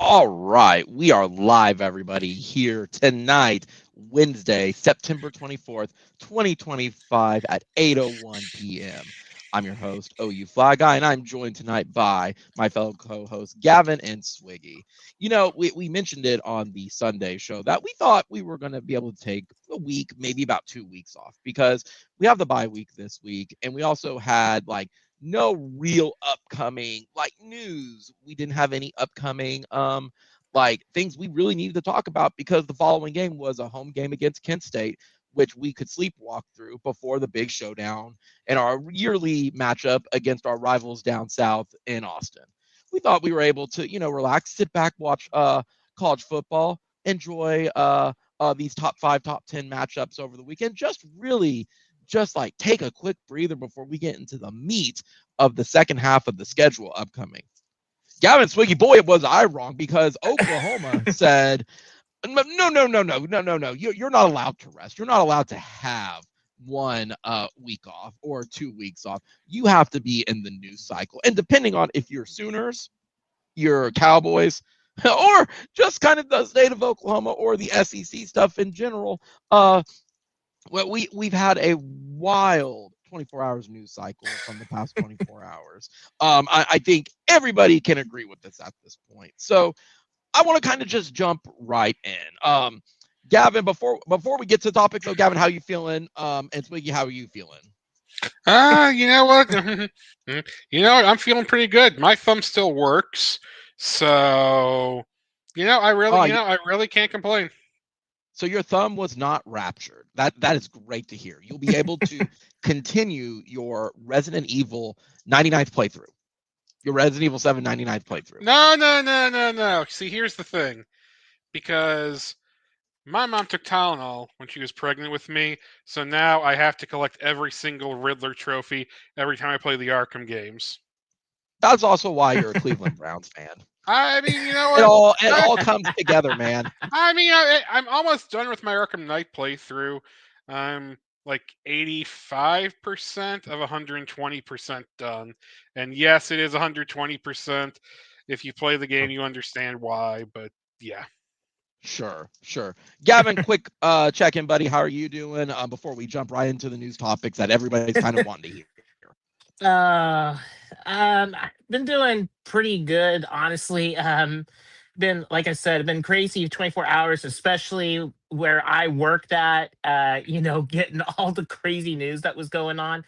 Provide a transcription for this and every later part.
All right, we are live, everybody, here tonight, Wednesday, September 24th, 2025 at 8:01 p.m. I'm your host, OUFlagGuy, and I'm joined tonight by my fellow co-hosts, Gavin and Swiggy. We mentioned it on the Sunday show that we thought we were going to be able to take a week, maybe about 2 weeks off, because we have the bye week this week, and we also had no real upcoming news. We didn't have any upcoming things we really needed to talk about because the following game was a home game against Kent State, which we could sleepwalk through before the big showdown and our yearly matchup against our rivals down south in Austin. We thought we were able to, relax, sit back, watch college football, enjoy these top 5, top 10 matchups over the weekend, just like take a quick breather before we get into the meat of the second half of the schedule upcoming. Gavin Swiggy, boy, was I wrong because Oklahoma said, no. You're not allowed to rest. You're not allowed to have one week off or 2 weeks off. You have to be in the news cycle. And depending on if you're Sooners, you're Cowboys, or just kind of the state of Oklahoma or the SEC stuff in general, well, we've had a wild 24 hours news cycle from the past 24 hours. I think everybody can agree with this at this point. So I want to kind of just jump right in. Gavin, before we get to the topic, though, Gavin, how you feeling? And Swiggy, how are you feeling? You know what? I'm feeling pretty good. My thumb still works, so Oh, I really can't complain. so your thumb was not raptured. That is great to hear. You'll be able to continue your Resident Evil 99th playthrough. Your Resident Evil 7 99th playthrough. No, no, no, no, no. See, here's the thing. Because my mom took Tylenol when she was pregnant with me, so now I have to collect every single Riddler trophy every time I play the Arkham games. That's also why you're a Cleveland Browns fan. I mean, you know It what? all comes together, man. I'm almost done with my Arkham Knight playthrough. I'm like 85% of 120% done. And yes, it is 120%. If you play the game, you understand why, but yeah. Sure. Gavin, quick check-in, buddy. How are you doing? Before we jump right into the news topics that everybody's kind of wanting to hear. Uh, I've been doing pretty good, honestly. Been like I said, been crazy 24 hours, especially where I worked at. Getting all the crazy news that was going on,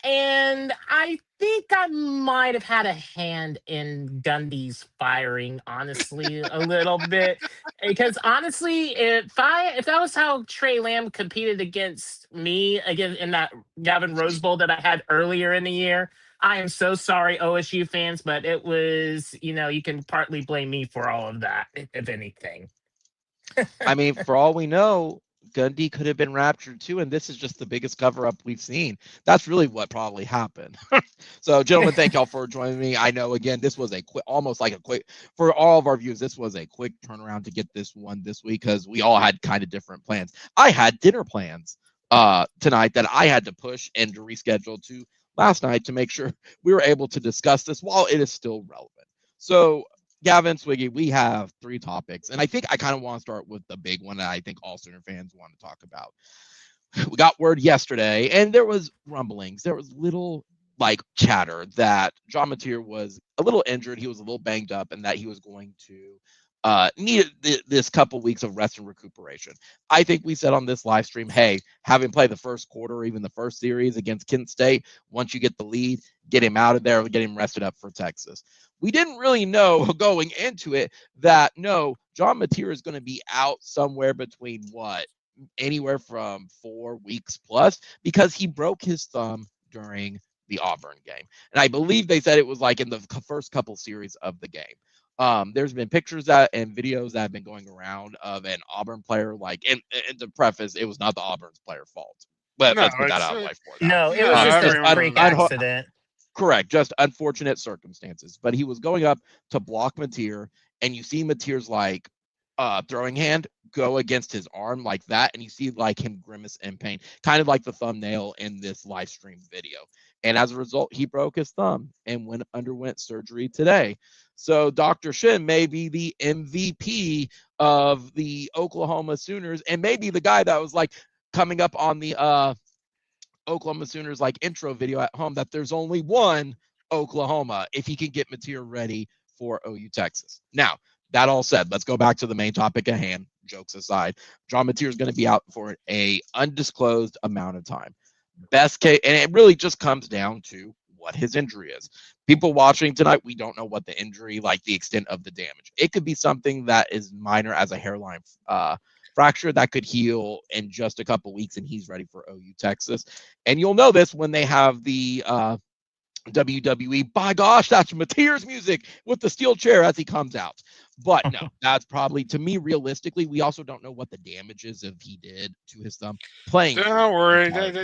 and I think I might have had a hand in Gundy's firing, honestly, a little bit. Because honestly, if that was how Trey Lamb competed against me again in that Gavin Rose Bowl that I had earlier in the year, I am so sorry, OSU fans, but it was, you can partly blame me for all of that, if anything. I mean, for all we know, Gundy could have been raptured too, and this is just the biggest cover-up we've seen. That's really what probably happened. So, gentlemen, thank y'all for joining me. I know, again, this was almost like a quick, for all of our views, this was a quick turnaround to get this one this week because we all had kind of different plans. I had dinner plans tonight that I had to push and to reschedule to last night to make sure we were able to discuss this while it is still relevant. So, Gavin, Swiggy, we have 3 topics, and I think I kind of want to start with the big one that I think all Sooner fans want to talk about. We got word yesterday, and there was rumblings. There was little chatter that John Materr was a little injured. He was a little banged up, and that he was going to need this couple weeks of rest and recuperation. I think we said on this live stream, hey, having played the first quarter or even the first series against Kent State, once you get the lead, get him out of there, get him rested up for Texas. We didn't really know going into it that no, John Materr is going to be out somewhere between anywhere from 4 weeks plus because he broke his thumb during the Auburn game. And I believe they said it was in the first couple series of the game. There's been pictures and videos that have been going around of an Auburn player, and to preface, it was not the Auburn's player fault. But No, let's put that it's out of life for now. No, it no, was just a everyone freak knows. accident. Correct, just unfortunate circumstances. But he was going up to block Materr, and you see Materr's throwing hand go against his arm like that, and you see him grimace in pain, kind of like the thumbnail in this live stream video. And as a result, he broke his thumb and underwent surgery today. So Dr. Shin may be the MVP of the Oklahoma Sooners, and maybe the guy that was like coming up on the Oklahoma Sooners like intro video at home that there's only one Oklahoma if he can get Materr ready for OU Texas. Now, that all said, let's go back to the main topic at hand. Jokes aside, John Materr is going to be out for a undisclosed amount of time. Best case, and it really just comes down to what his injury is. People watching tonight, we don't know what the injury, like the extent of the damage. It could be something that is minor as a hairline fracture that could heal in just a couple weeks, and he's ready for OU Texas. And you'll know this when they have the WWE. By gosh, that's Materr's music with the steel chair as he comes out. But no, that's probably, to me, realistically, we also don't know what the damage is if he did to his thumb playing. Don't worry. Don't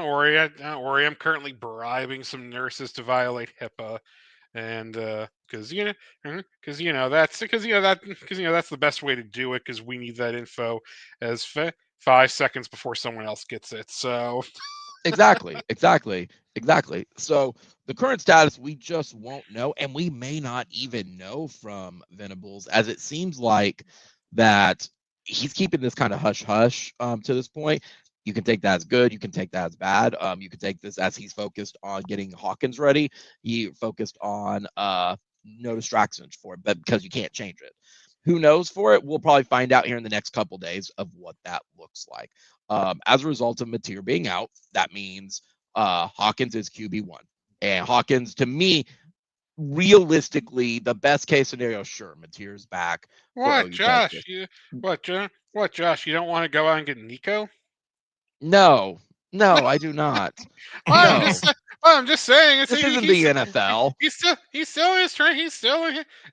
worry. Don't worry. I'm currently bribing some nurses to violate HIPAA, and because that's the best way to do it, because we need that info as 5 seconds before someone else gets it. So Exactly. So the current status, we just won't know, and we may not even know from Venables, as it seems like that he's keeping this kind of hush-hush to this point. You can take that as good. You can take that as bad. You can take this as he's focused on getting Hawkins ready. He focused on no distractions for it, but because you can't change it. Who knows for it? We'll probably find out here in the next couple days of what that looks like. As a result of Materr being out, that means Hawkins is QB1. And Hawkins, to me, realistically, the best case scenario, sure, Materr's back. What, Josh? What, Josh? You don't want to go out and get Nico? No, I do not. I'm just saying. This isn't the NFL. He's still in his train.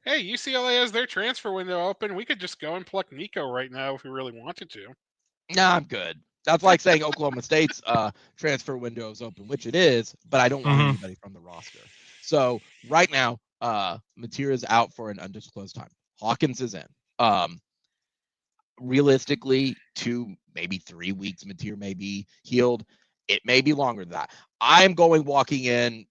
Hey, UCLA has their transfer window open. We could just go and pluck Nico right now if we really wanted to. Nah, I'm good. That's like saying Oklahoma State's transfer window is open, which it is, but I don't want anybody from the roster. So right now, Materr is out for an undisclosed time. Hawkins is in. Realistically, 2, maybe 3 weeks, Materr may be healed. It may be longer than that. I'm walking in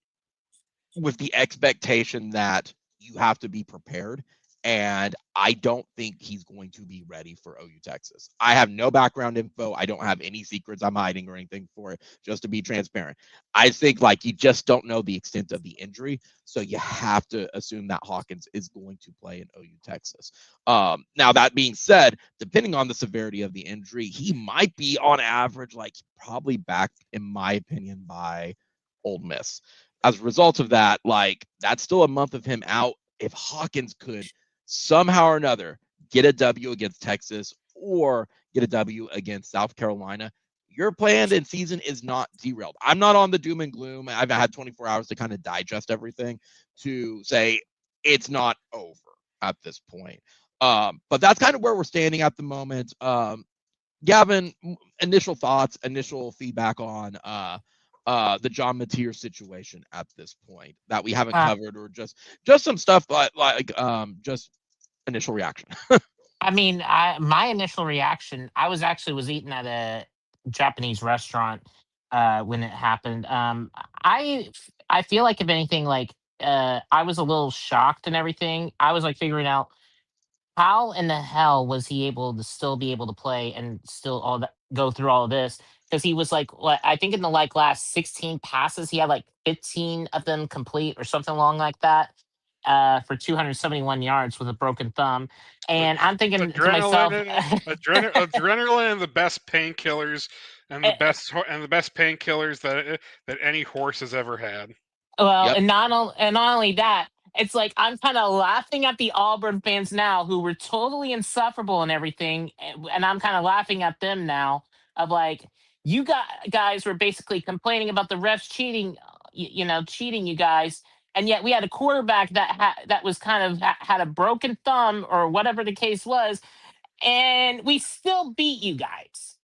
with the expectation that you have to be prepared. And I don't think he's going to be ready for OU Texas. I have no background info. I don't have any secrets I'm hiding or anything for it, just to be transparent. I think you just don't know the extent of the injury. So you have to assume that Hawkins is going to play in OU Texas. Now, that being said, depending on the severity of the injury, he might be on average, probably back, in my opinion, by Ole Miss. As a result of that, that's still a month of him out. If Hawkins could somehow or another get a W against Texas or get a W against South Carolina, your planned in season is not derailed. I'm not on the doom and gloom. I've had 24 hours to kind of digest everything to say it's not over at this point. But that's kind of where we're standing at the moment. Gavin, initial thoughts, initial feedback on the John Materr situation at this point that we haven't covered, or just some stuff, but just initial reaction. I mean, my initial reaction, I was eating at a Japanese restaurant when it happened. I feel like, if anything, I was a little shocked and everything. I was figuring out, how in the hell was he able to still be able to play and still go through all of this? Because he was I think in the last 16 passes, he had 15 of them complete or something along like that, for 271 yards with a broken thumb. And I'm thinking to myself, adrenaline and the best painkillers and the best painkillers that any horse has ever had. Well, yep. and not only that, it's I'm kind of laughing at the Auburn fans now, who were totally insufferable and everything, and I'm kind of laughing at them now, of you guys were basically complaining about the refs cheating, cheating you guys, and yet we had a quarterback that was kind of had a broken thumb or whatever the case was, and we still beat you guys.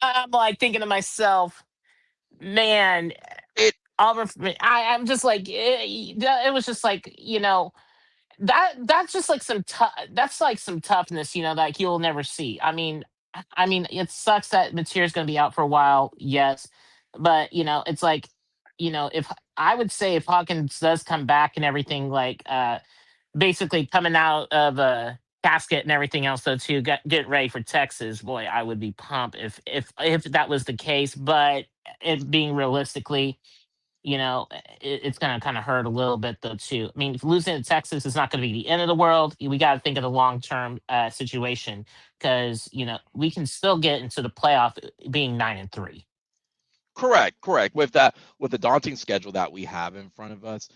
I'm thinking to myself, man. Auburn, I'm just it was just that's just some some toughness, that you'll never see. I mean, it sucks that Materr's going to be out for a while, yes, but it's if I would say, if Hawkins does come back and everything, basically coming out of a casket and everything else, though, to get ready for Texas. Boy, I would be pumped if that was the case. But it being realistically, it's going to kind of hurt a little bit, though, too. I mean, if losing to Texas is not going to be the end of the world. We got to think of the long term situation, because we can still get into the playoff being 9-3. Correct. With the daunting schedule that we have in front of us,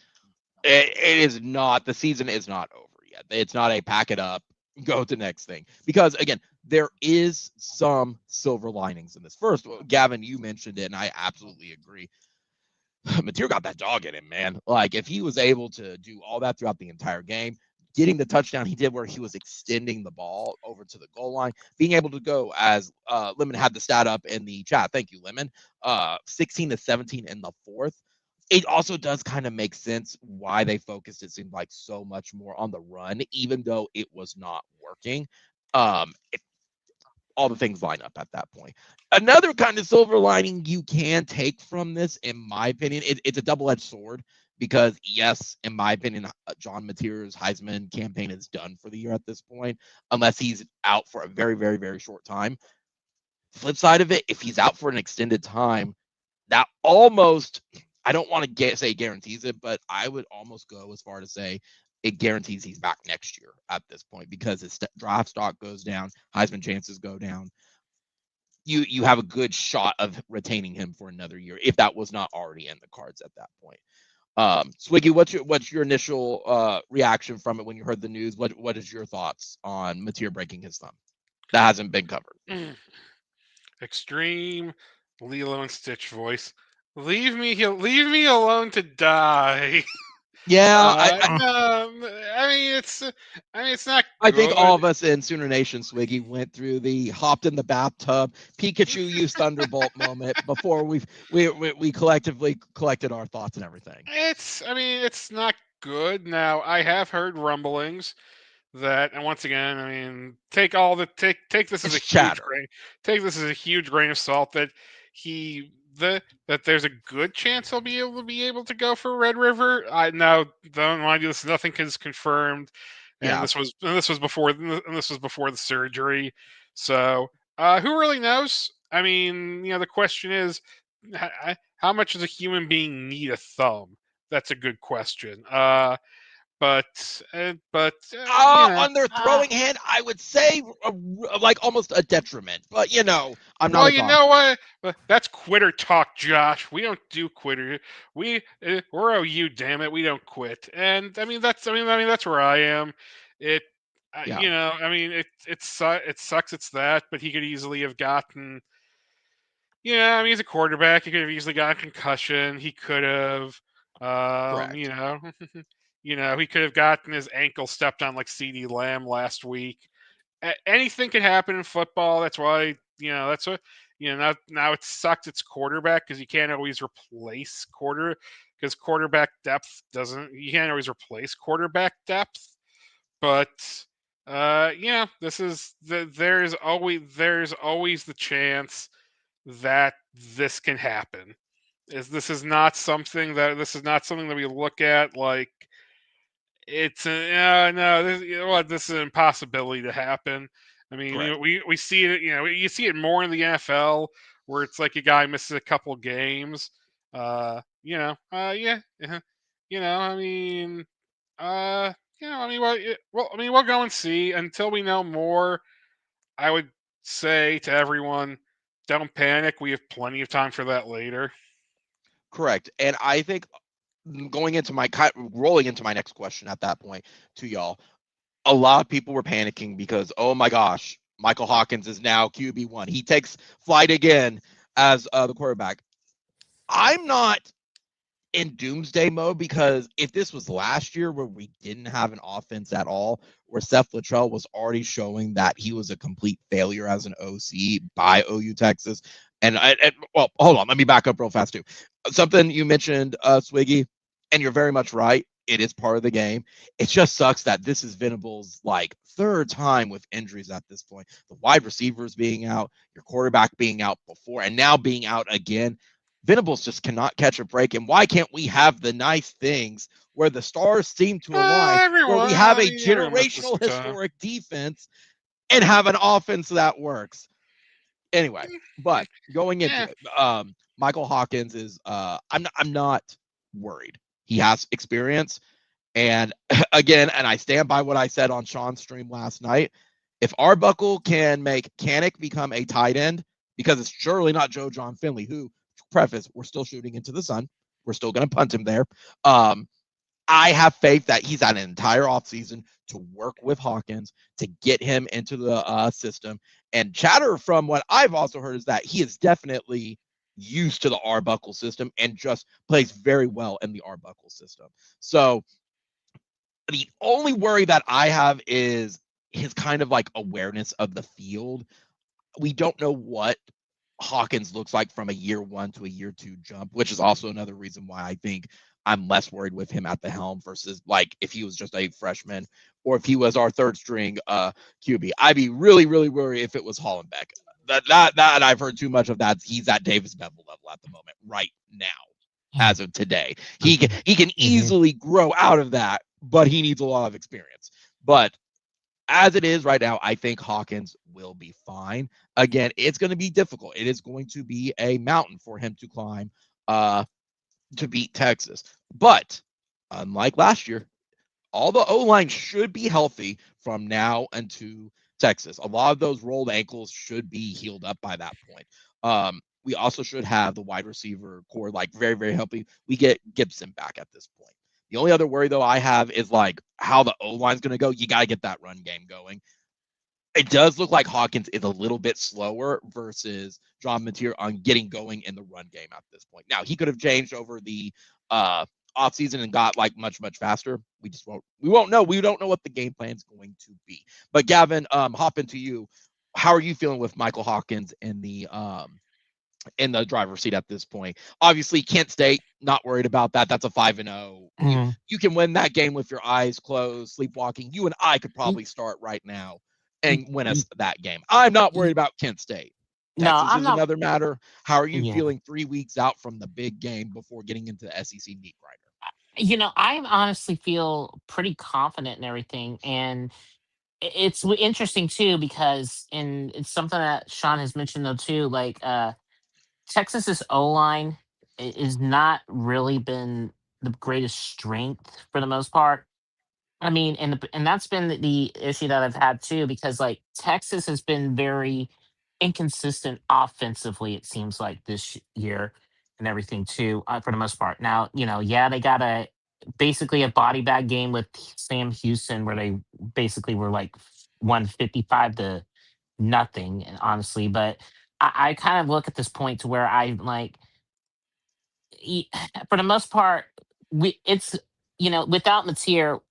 it is not, the season is not over yet. It's not a pack it up, go to the next thing. Because again, there is some silver linings in this. First, Gavin, you mentioned it, and I absolutely agree. Materr got that dog in him, man. Like, if he was able to do all that throughout the entire game, getting the touchdown he did where he was extending the ball over to the goal line, being able to go, as Lemon had the stat up in the chat. Thank you, Lemon. 16-17 in the fourth. It also does kind of make sense why they focused, it seemed like, so much more on the run, even though it was not working. All the things line up at that point. Another kind of silver lining you can take from this, in my opinion, it's a double-edged sword, because yes, in my opinion, John Materr's Heisman campaign is done for the year at this point, unless he's out for a very, very, very short time. Flip side of it, if he's out for an extended time, that almost, I don't want to say guarantees it, but I would almost go as far to say it guarantees he's back next year at this point, because his draft stock goes down, Heisman chances go down. You have a good shot of retaining him for another year, if that was not already in the cards at that point. Swiggy, what's your initial reaction from it when you heard the news? What is your thoughts on Materr breaking his thumb? That hasn't been covered. Extreme Lilo and Stitch voice. Leave me alone to die. Yeah, I mean, it's not. I think all of us in Sooner Nation, Swiggy, went through the hopped in the bathtub, Pikachu used Thunderbolt moment before we collectively collected our thoughts and everything. It's not good. Now, I have heard rumblings that, and once again, I mean, take this as a huge grain of salt, that that there's a good chance he'll be able to go for Red River. I now don't mind you, this, nothing is confirmed, and this was before the surgery. So who really knows? I mean, the question is, how much does a human being need a thumb? That's a good question. But on their throwing hand, I would say like almost a detriment. But I'm not. Well, you know what? That's quitter talk, Josh. We don't do quitter. We're OU, damn it. We don't quit. And that's where I am. It sucks. It's that, but he could easily have gotten. He's a quarterback. He could have easily gotten concussion. He could have. He could have gotten his ankle stepped on like CeeDee Lamb last week. Anything can happen in football. That's why, that's what, now it sucks. It's quarterback, because you can't always replace because quarterback depth you can't always replace quarterback depth. But, there's always the chance that this can happen. This is not something that we look at like, it's this is an impossibility to happen. I mean, we see it. You see it more in the NFL, where it's like a guy misses a couple games. We'll go and see until we know more. I would say to everyone, don't panic. We have plenty of time for that later. Correct, and I think, rolling into my next question at that point to y'all, a lot of people were panicking because, oh my gosh, Michael Hawkins is now QB1. He takes flight again as the quarterback. I'm not in doomsday mode, because if this was last year where we didn't have an offense at all, where Seth Luttrell was already showing that he was a complete failure as an OC by OU Texas. Well, hold on, let me back up real fast too. Something you mentioned, Swiggy, and you're very much right. It is part of the game. It just sucks that this is Venable's like third time with injuries at this point. The wide receivers being out, your quarterback being out before, and now being out again. Venables just cannot catch a break. And why can't we have the nice things where the stars seem to align, where we have a generational historic defense and have an offense that works? Anyway, but going into it, Michael Hawkins is I'm not worried. He has experience. And again, and I stand by what I said on Sean's stream last night. If Arbuckle can make Canick become a tight end, because it's surely not Joe John Finley, who, preface, we're still shooting into the sun. We're still going to punt him there. I have faith that he's had an entire offseason to work with Hawkins to get him into the system. And chatter from what I've also heard is that he is definitely used to the Arbuckle system and just plays very well in the Arbuckle system. So the only worry that I have is his kind of like awareness of the field. We don't know what Hawkins looks like from a year 1 to a year 2 jump, which is also another reason why I think I'm less worried with him at the helm versus like if he was just a freshman or if he was our third string QB. I'd be really, really worried if it was Hollenbeck. That I've heard too much of that. He's at Davis Bevel level at the moment right now. As of today, he can easily grow out of that, but he needs a lot of experience. But as it is right now, I think Hawkins will be fine. Again, it's going to be difficult. It is going to be a mountain for him to climb to beat Texas. But unlike last year, all the O-line should be healthy from now until Texas. A lot of those rolled ankles should be healed up by that point. We also should have the wide receiver core like very, very healthy. We get Gibson back at this point. The only other worry though I have is like how the O-line is going to go. You got to get that run game going. It does look like Hawkins is a little bit slower versus John Materr on getting going in the run game at this point. Now he could have changed over the offseason and got like much faster. We won't know. We don't know what the game plan is going to be. But Gavin, hop into you. How are you feeling with Michael Hawkins in the driver's seat at this point? Obviously, Kent State, not worried about that. That's a 5-0. You can win that game with your eyes closed, sleepwalking. You and I could probably start right now and win us that game. I'm not worried about Kent State. Texas is another matter. How are you feeling 3 weeks out from the big game before getting into the SEC meat grinder? I honestly feel pretty confident in everything. And it's interesting too, because it's something that Sean has mentioned though too, like Texas's O-line is not really been the greatest strength for the most part. I mean, and that's been the issue that I've had too, because like Texas has been very inconsistent offensively. It seems like this year and everything too, for the most part. Now, yeah, they got basically a body bag game with Sam Houston, where they basically were like 155 to nothing, and honestly. But I kind of look at this point to where I'm like, for the most part, it's without Materr,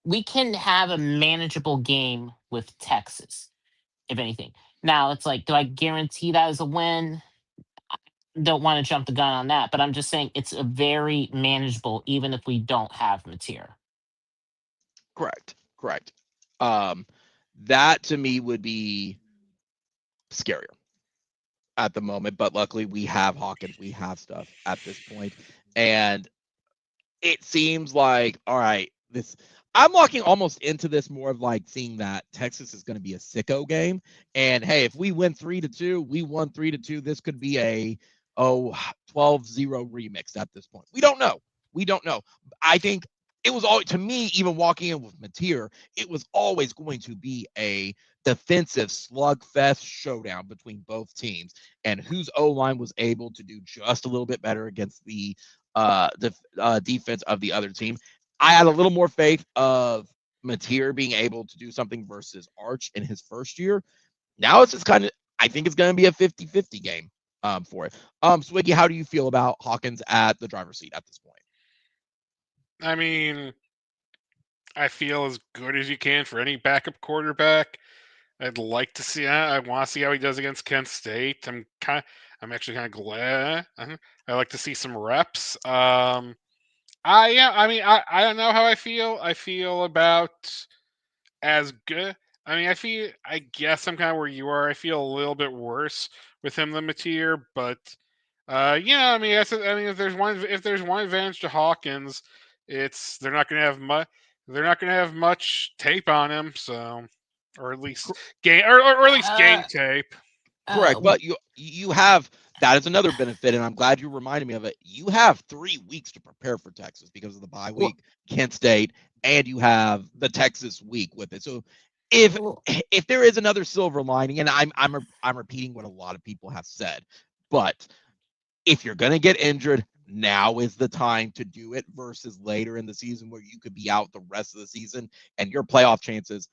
we can have a manageable game with Texas, if anything. Now it's like, do I guarantee that as a win? Don't want to jump the gun on that, but I'm just saying it's a very manageable, even if we don't have Materr. Correct. That to me would be scarier at the moment, but luckily we have Hawkins, we have stuff at this point, and it seems like, all right, I'm walking almost into this more of like seeing that Texas is going to be a sicko game, and hey, if we win 3-2, we won 3-2. This could be a 12-0 remix at this point. We don't know. I think it was all, to me, even walking in with Materr, it was always going to be a defensive slugfest showdown between both teams, and whose O-line was able to do just a little bit better against the defense of the other team. I had a little more faith of Materr being able to do something versus Arch in his first year. Now it's just kind of, I think it's going to be a 50-50 game for it. Swiggy, how do you feel about Hawkins at the driver's seat at this point? I mean, I feel as good as you can for any backup quarterback. I'd like to see. I want to see how he does against Kent State. I'm actually kind of glad. I like to see some reps. I don't know how I feel. I feel about as good. I guess I'm kind of where you are. I feel a little bit worse with him than Materr, but Yeah, I mean, if there's one advantage to Hawkins, it's they're not going to have much. They're not going to have much tape on him, so, or at least game, or at least game Uh, tape. Correct, but you have that is another benefit, and I'm glad you reminded me of it. You have 3 weeks to prepare for Texas because of the bye well, week, Kent State, and you have the Texas week with it. So if well, if there is another silver lining, and I'm repeating what a lot of people have said, but if you're going to get injured, now is the time to do it versus later in the season where you could be out the rest of the season and your playoff chances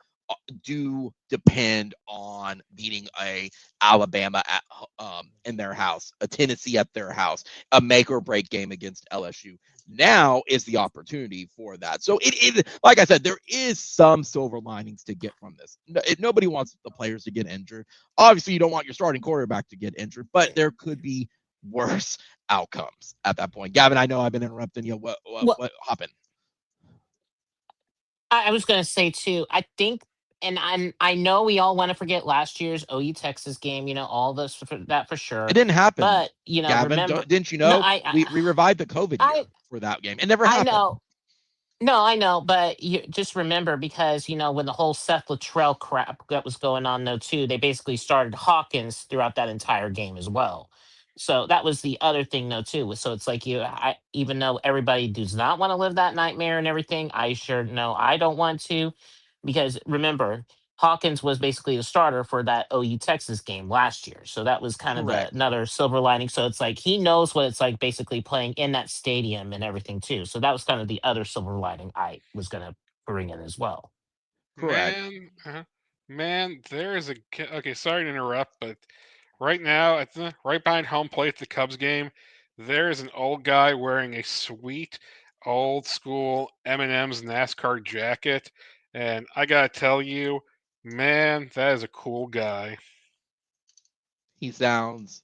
do depend on beating a Alabama at in their house, a Tennessee at their house, a make or break game against LSU. Now is the opportunity for that. So it like I said, there is some silver linings to get from this. Nobody wants the players to get injured. Obviously, you don't want your starting quarterback to get injured, but there could be worse outcomes at that point. Gavin, I know I've been interrupting you. well, What happened? I was going to say too. I think, and I know we all want to forget last year's OU Texas game. All this for that for It sure. didn't happen, But Gavin. remember, Didn't you no, know we revived the COVID year I, for that game? It never I happened. know. No, I know, but you just remember because when the whole Seth Luttrell crap that was going on though too, they basically started Hawkins throughout that entire game as well. So that was the other thing though too. So it's like even though everybody does not want to live that nightmare and everything, I sure know I don't want to, because remember Hawkins was basically the starter for that OU Texas game last year. So that was kind of Correct. another silver lining. So it's like he knows what it's like basically playing in that stadium and everything too. So that was kind of the other silver lining I was going to bring in as well. Correct. Man, there is okay. Sorry to interrupt, but right now right behind home plate at the Cubs game, there is an old guy wearing a sweet old school M&M's NASCAR jacket, and I gotta tell you, man, that is a cool guy. He sounds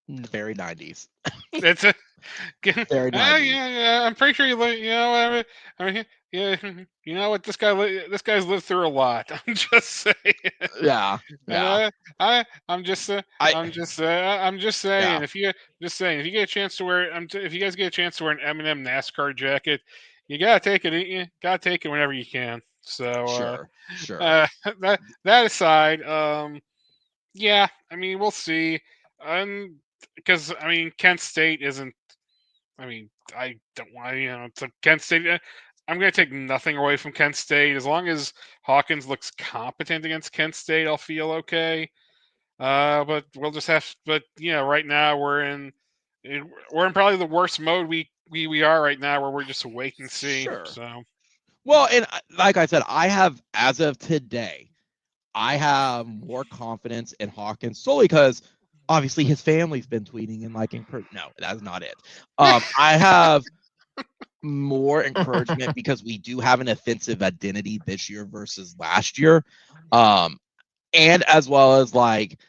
very 90s. It's a Very 90s. yeah. I'm pretty sure I mean, yeah. You know what? This guy's lived through a lot. I'm just saying. Yeah. Yeah. I'm just I I'm just saying. yeah. If you get a chance to wear if you guys get a chance to wear an Eminem NASCAR jacket, you gotta take it. You gotta take it whenever you can. So Sure. Sure. uh, that aside, yeah. I mean, we'll see. Because I mean, Kent State isn't. I mean, I don't want it's a Kent State. I'm going to take nothing away from Kent State as long as Hawkins looks competent against Kent State. I'll feel okay. But we'll just have. But right now we're in probably the worst mode we are right now, where we're just wait and see. Sure. So Well, and like I said, I have as of today, I have more confidence in Hawkins solely because obviously his family's been tweeting and like encourage. No, that's not it. I have more encouragement because we do have an offensive identity this year versus last year. And as well as like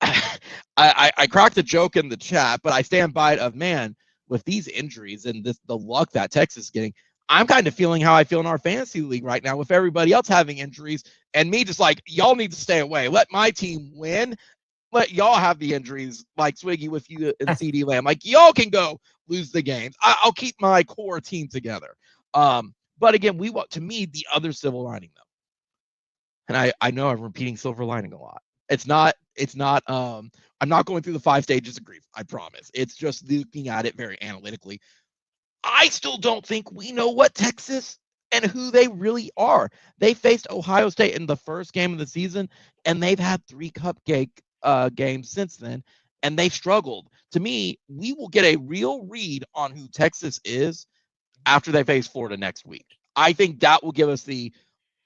I cracked a joke in the chat, but I stand by it of man, with these injuries and the luck that Texas is getting, I'm kind of feeling how I feel in our fantasy league right now with everybody else having injuries and me just like, y'all need to stay away. Let my team win. Let y'all have the injuries like Swiggy with you and CD Lamb. Like y'all can go lose the games. I'll keep my core team together. But again, we want to me the other silver lining though. And I know I'm repeating silver lining a lot. It's not I'm not going through the 5 stages of grief, I promise. It's just looking at it very analytically. I still don't think we know what Texas and who they really are. They faced Ohio State in the first game of the season, and they've had 3 cupcake games since then, and they've struggled. To me, we will get a real read on who Texas is after they face Florida next week. I think that will give us the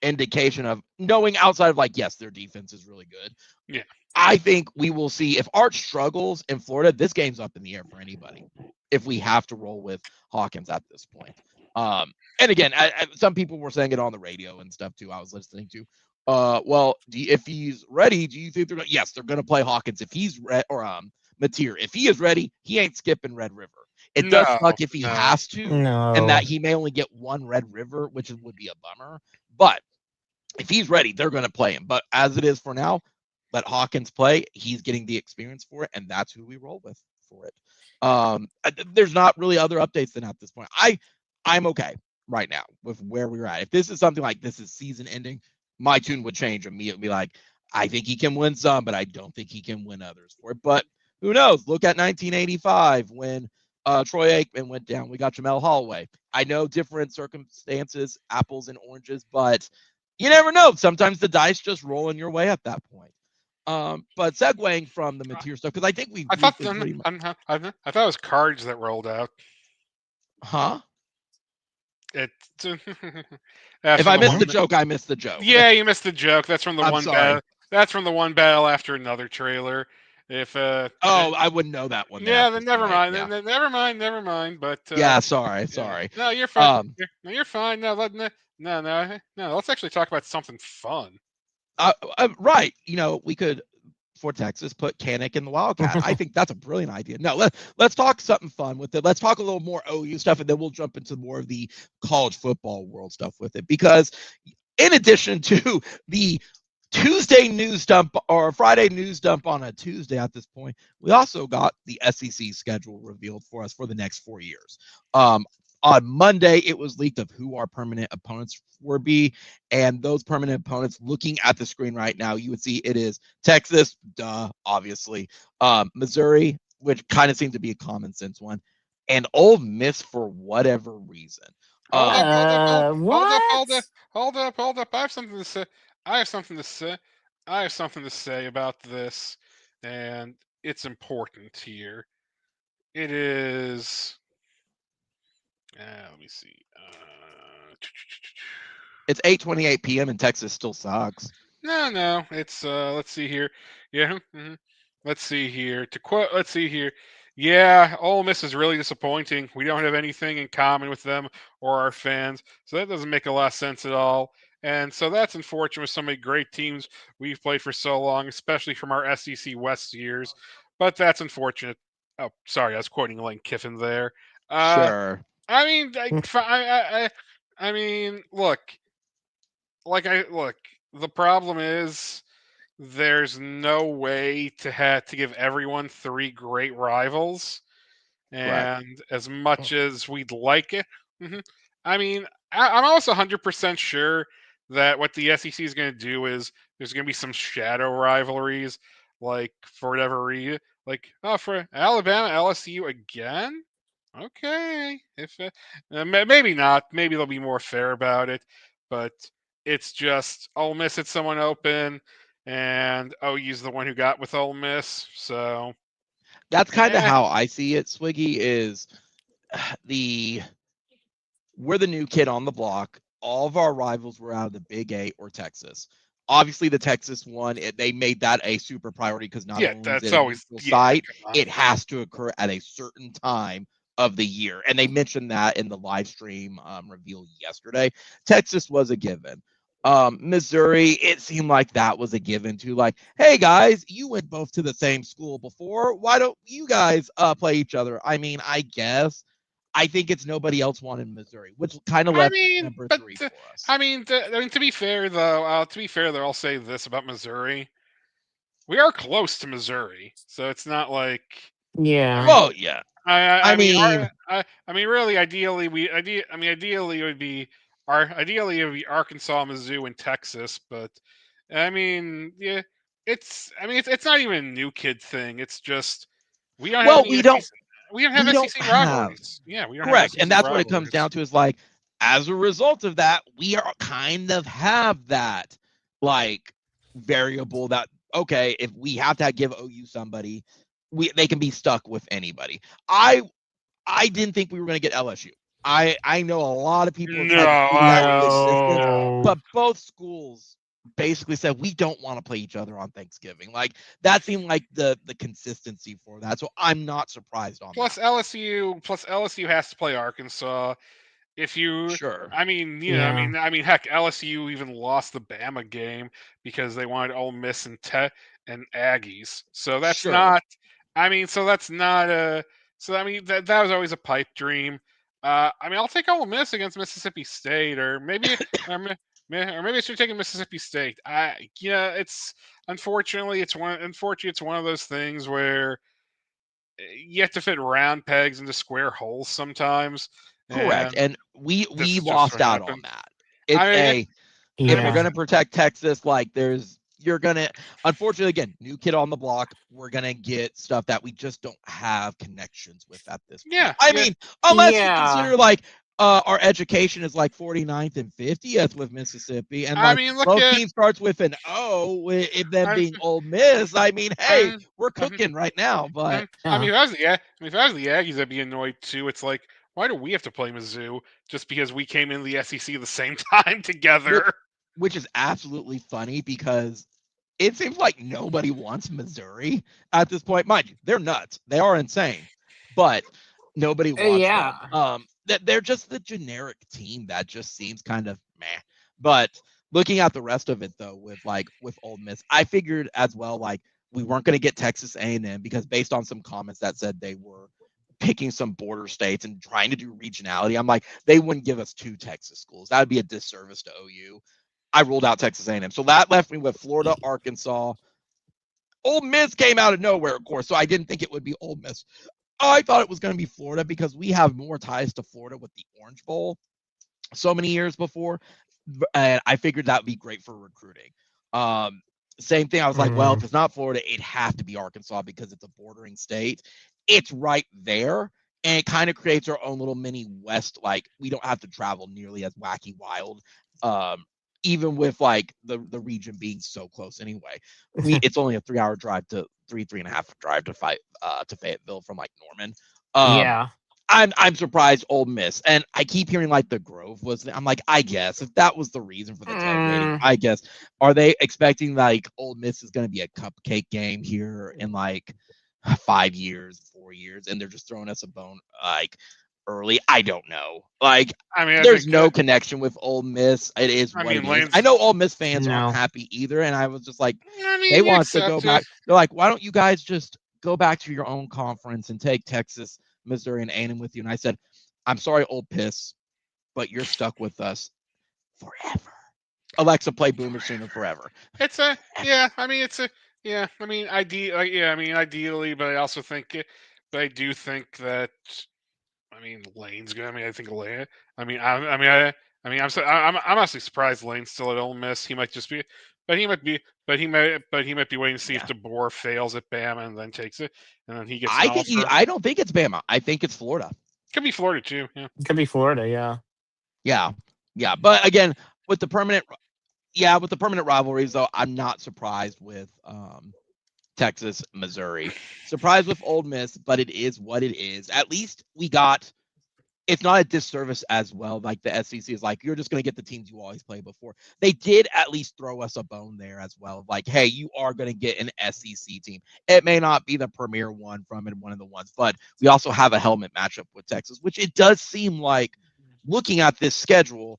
indication of knowing outside of like, yes, their defense is really good. yeah. I think we will see if Arch struggles in Florida, this game's up in the air for anybody if we have to roll with Hawkins at this point. And again, some people were saying it on the radio and stuff too. I was listening to. Well, if he's ready, do you think they're yes, they're going to play Hawkins if he's or Materr. If he is ready, he ain't skipping Red River. It does suck if he has to, and that he may only get one Red River, which would be a bummer. But if he's ready, they're going to play him. But as it is for now, let Hawkins play. He's getting the experience for it, and that's who we roll with for it. There's not really other updates than at this point. I'm okay right now with where we're at. If this is something like this is season ending, my tune would change immediately. Like, I think he can win some, but I don't think he can win others for it. But who knows? Look at 1985 when Troy Aikman went down. We got Jamel Holloway. I know different circumstances, apples and oranges, but you never know. Sometimes the dice just roll in your way at that point. But segueing from the Materr stuff, because I think we've I thought been pretty much. I thought it was cards that rolled out. Huh? It. If I missed the joke, I missed the joke. Yeah, you missed the joke. That's from the I'm one sorry. battle. That's from the one battle after another trailer. If I wouldn't know that one. Yeah, then never mind. Yeah. Then never mind. But yeah, sorry. No, you're fine. You're fine. No, let's actually talk about something fun. Right. We could, for Texas, put Kanik in the Wildcat. I think that's a brilliant idea. No, let's talk something fun with it. Let's talk a little more OU stuff, and then we'll jump into more of the college football world stuff with it. Because in addition to the Tuesday news dump or Friday news dump on a Tuesday at this point, we also got the SEC schedule revealed for us for the next 4 years. On Monday, it was leaked of who our permanent opponents would be. And those permanent opponents, looking at the screen right now, you would see it is Texas, obviously, Missouri, which kind of seems to be a common sense one, and Ole Miss for whatever reason. Hold up. What? I have something to say about this, and it's important here. It is. Let me see. It's 8:28 p.m. and Texas still sucks. No. It's let's see here. Yeah. Let's see here. Let's see here. Yeah, Ole Miss is really disappointing. We don't have anything in common with them or our fans, so that doesn't make a lot of sense at all. And so that's unfortunate with so many great teams we've played for so long, especially from our SEC West years. But that's unfortunate. Oh, sorry, I was quoting Lane Kiffin there. Sure. I mean, I mean, look. The problem is there's no way to give everyone 3 great rivals, and as much as we'd like it, I mean, I'm also 100% sure that what the SEC is going to do is there's going to be some shadow rivalries, like for whatever reason, like for Alabama LSU again. Okay, if maybe not, maybe they'll be more fair about it, but it's just Ole Miss hit someone open, and OU's the one who got with Ole Miss, so that's kind of how I see it. Swiggy is we're the new kid on the block. All of our rivals were out of the Big 8 or Texas. Obviously, the Texas one, they made that a super priority because not only is it a neutral site, it has to occur at a certain time of the year. And they mentioned that in the live stream reveal yesterday. Texas was a given. Missouri, it seemed like that was a given too. Like, hey guys, you went both to the same school before. Why don't you guys play each other? I mean, I guess. I think it's nobody else wanted Missouri, which kind of left number 3 for us. I mean, to be fair though, I'll say this about Missouri: we are close to Missouri, so it's not like Yeah. Yeah. I mean, really, ideally, it would be Arkansas, Mizzou, and Texas, but I mean, yeah, it's not even a new kid thing. It's just we don't have SEC rivalries. Yeah, we don't correct, have and that's what it comes down to. Is like, as a result of that, we are kind of have that like variable that okay, if we have to give OU somebody, they can be stuck with anybody. I didn't think we were going to get LSU. I know a lot of people but both schools basically said we don't want to play each other on Thanksgiving. Like that seemed like the consistency for that. So I'm not surprised on that. LSU has to play Arkansas. If you, I mean, heck, LSU even lost the Bama game because they wanted Ole Miss and Aggies. So that's not. I mean, so that's not a. So I mean, that was always a pipe dream. I mean, I'll take Ole Miss against Mississippi State, or maybe I should take Mississippi State. It's unfortunately it's one of those things where you have to fit round pegs into square holes sometimes. Correct, and we this is just lost what out happened. on that. It's I mean, if we're Yeah. gonna protect Texas, like you're gonna, unfortunately, again, new kid on the block, we're gonna get stuff that we just don't have connections with at this point. Yeah, I yeah. mean, unless you Yeah. consider like our education is like 49th and 50th with Mississippi, and I like mean, look both at team starts with an O, if them I'm, being Ole Miss. I mean, hey, I'm, we're I'm, cooking right now, but I mean, Yeah. if I was the Aggies, I'd be annoyed too. It's like, why do we have to play Mizzou just because we came in the SEC the same time together? which is absolutely funny because it seems like nobody wants Missouri at this point. Mind you, they're nuts. They are insane, but nobody wants Yeah. them. They're just the generic team that just seems kind of meh. But looking at the rest of it though, with Ole Miss, I figured as well like we weren't going to get Texas A&M because based on some comments that said they were picking some border states and trying to do regionality, I'm like they wouldn't give us 2 Texas schools. That would be a disservice to OU. I ruled out Texas A&M. So that left me with Florida, Arkansas. Ole Miss came out of nowhere, of course, so I didn't think it would be Ole Miss. I thought it was going to be Florida because we have more ties to Florida with the Orange Bowl so many years before, and I figured that would be great for recruiting. Same thing. I was like, well, if it's not Florida, it'd have to be Arkansas because it's a bordering state. It's right there, and it kind of creates our own little mini West. Like we don't have to travel nearly as wacky wild. Even with like the region being so close anyway. It's only a 3-hour drive to 3.5 drive to Fayetteville from like Norman. Yeah. I'm surprised Ole Miss, and I keep hearing like the Grove was. I'm like, I guess if that was the reason for the tailgating, I guess. Are they expecting like Ole Miss is going to be a cupcake game here in like 5 years, 4 years, and they're just throwing us a bone like early? I don't know. Like, I mean, I there's think no connection with Ole Miss. It is I what mean, it is. Lane's. I know Ole Miss fans aren't No. happy either, and I was just like, I mean, they you want to go accept back. it. They're like, why don't you guys just go back to your own conference and take Texas, Missouri, and A&M with you? And I said, I'm sorry, old piss, but you're stuck with us forever. Alexa, play Boomer Sooner forever. It's a yeah. I mean, it's a yeah. I mean, yeah. I mean, ideally, but I also think, but I do think that. I mean, Lane's good. I mean, I think Lane. I mean, I'm honestly surprised Lane's still at Ole Miss. He might just be, but he might be, but he might be waiting to see if DeBoer fails at Bama and then takes it, and then he gets an offer. I don't think it's Bama. I think it's Florida. Could be Florida too. Yeah. Could be Florida. Yeah. Yeah. But again, with the permanent rivalries though, I'm not surprised with Texas, Missouri. Surprised with Ole Miss, but it is what it is. At least we got. It's not a disservice as well. Like the SEC is like, you're just going to get the teams you always play before. They did at least throw us a bone there as well. Like, hey, you are going to get an SEC team. It may not be the premier one from it, one of the ones, but we also have a helmet matchup with Texas, which it does seem like looking at this schedule,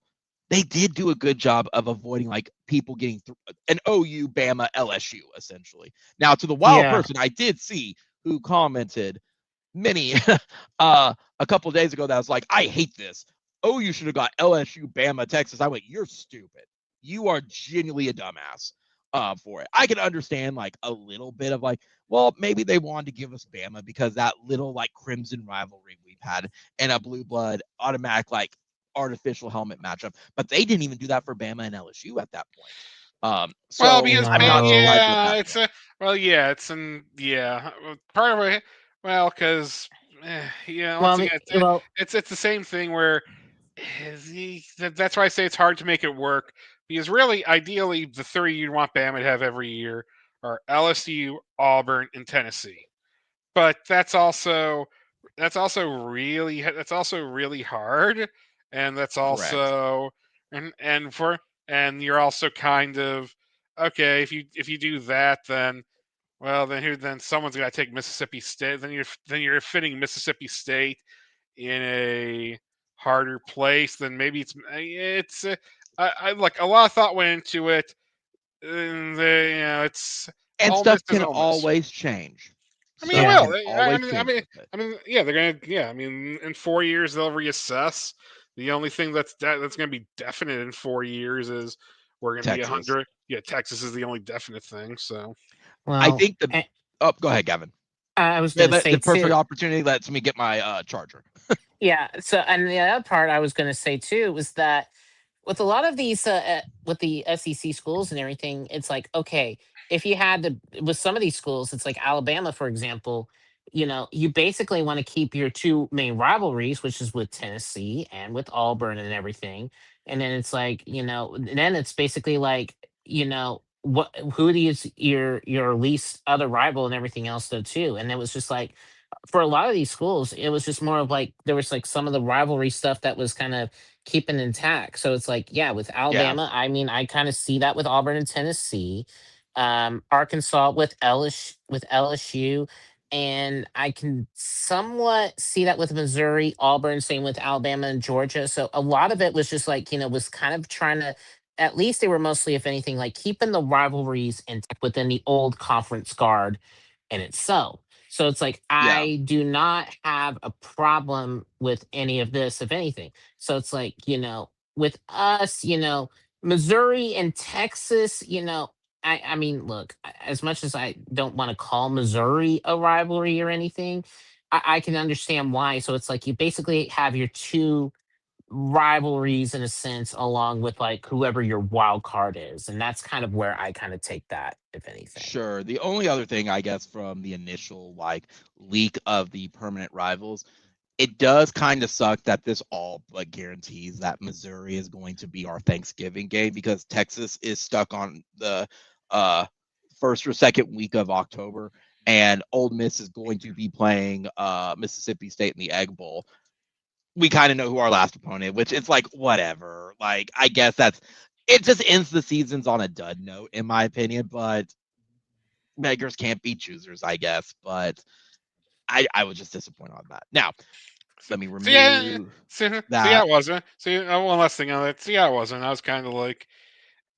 they did do a good job of avoiding like people getting through an OU, Bama, LSU, essentially. Now, to the wild person, I did see who commented many a couple of days ago that was like, I hate this. Oh, you should have got LSU, Bama, Texas. I went, you're stupid. You are genuinely a dumbass for it. I can understand like a little bit of like, well, maybe they wanted to give us Bama because that little like crimson rivalry we've had and a blue blood automatic like artificial helmet matchup. But they didn't even do that for Bama and LSU at that point. So Well, because I'm not surprised with yeah, that. it's a well, yeah, it's an yeah. Part of it, well, because yeah, once again, it's the same thing where that's why I say it's hard to make it work because really, ideally, the three you'd want Bama to have every year are LSU, Auburn, and Tennessee. But that's also really hard, and that's also and you're also kind of okay if you do that then. Well, then someone's got to take Mississippi State. Then you're fitting Mississippi State in a harder place. Then maybe it's I like a lot of thought went into it. And it's and stuff can always change. I mean, it will. I mean, yeah, they're gonna. Yeah, I mean, in 4 years they'll reassess. The only thing that's going to be definite in 4 years is we're going to be 100. Yeah, Texas is the only definite thing. So, well, I think go ahead, Gavin. I was going to say The perfect too. opportunity lets me get my charger. Yeah. So, and the other part I was going to say too was that with a lot of these, with the SEC schools and everything, it's like, okay, if you had to, with some of these schools, it's like Alabama, for example, you basically want to keep your two main rivalries, which is with Tennessee and with Auburn and everything. And then it's like, and then it's basically like, who is your least other rival and everything else though too. And it was just like, for a lot of these schools, it was just more of like there was like some of the rivalry stuff that was kind of keeping intact. So it's like, yeah, with Yeah. Alabama, I mean, I kind of see that with Auburn and Tennessee, Arkansas with LSU, and I can somewhat see that with Missouri, Auburn, same with Alabama and Georgia. So a lot of it was just like, was kind of trying to. At least they were mostly, if anything, like keeping the rivalries intact within the old conference guard in itself. So it's like Yeah. I do not have a problem with any of this, if anything. So it's like, with us, Missouri and Texas, I mean, look, as much as I don't want to call Missouri a rivalry or anything, I can understand why. So it's like you basically have your two rivalries in a sense, along with like whoever your wild card is. And that's kind of where I kind of take that, if anything. Sure. The only other thing, I guess, from the initial leak of the permanent rivals, it does kind of suck that this all guarantees that Missouri is going to be our Thanksgiving game because Texas is stuck on the first or second week of October, and Ole Miss is going to be playing Mississippi State in the Egg Bowl. We kind of know who our last opponent, which it's like whatever. Like I guess it just ends the seasons on a dud note, in my opinion. But beggars can't be choosers, I guess. But I was just disappointed on that. Now, let me So yeah, remove so yeah, that. it wasn't. So one last thing on that. So yeah, it wasn't. I was kind of like,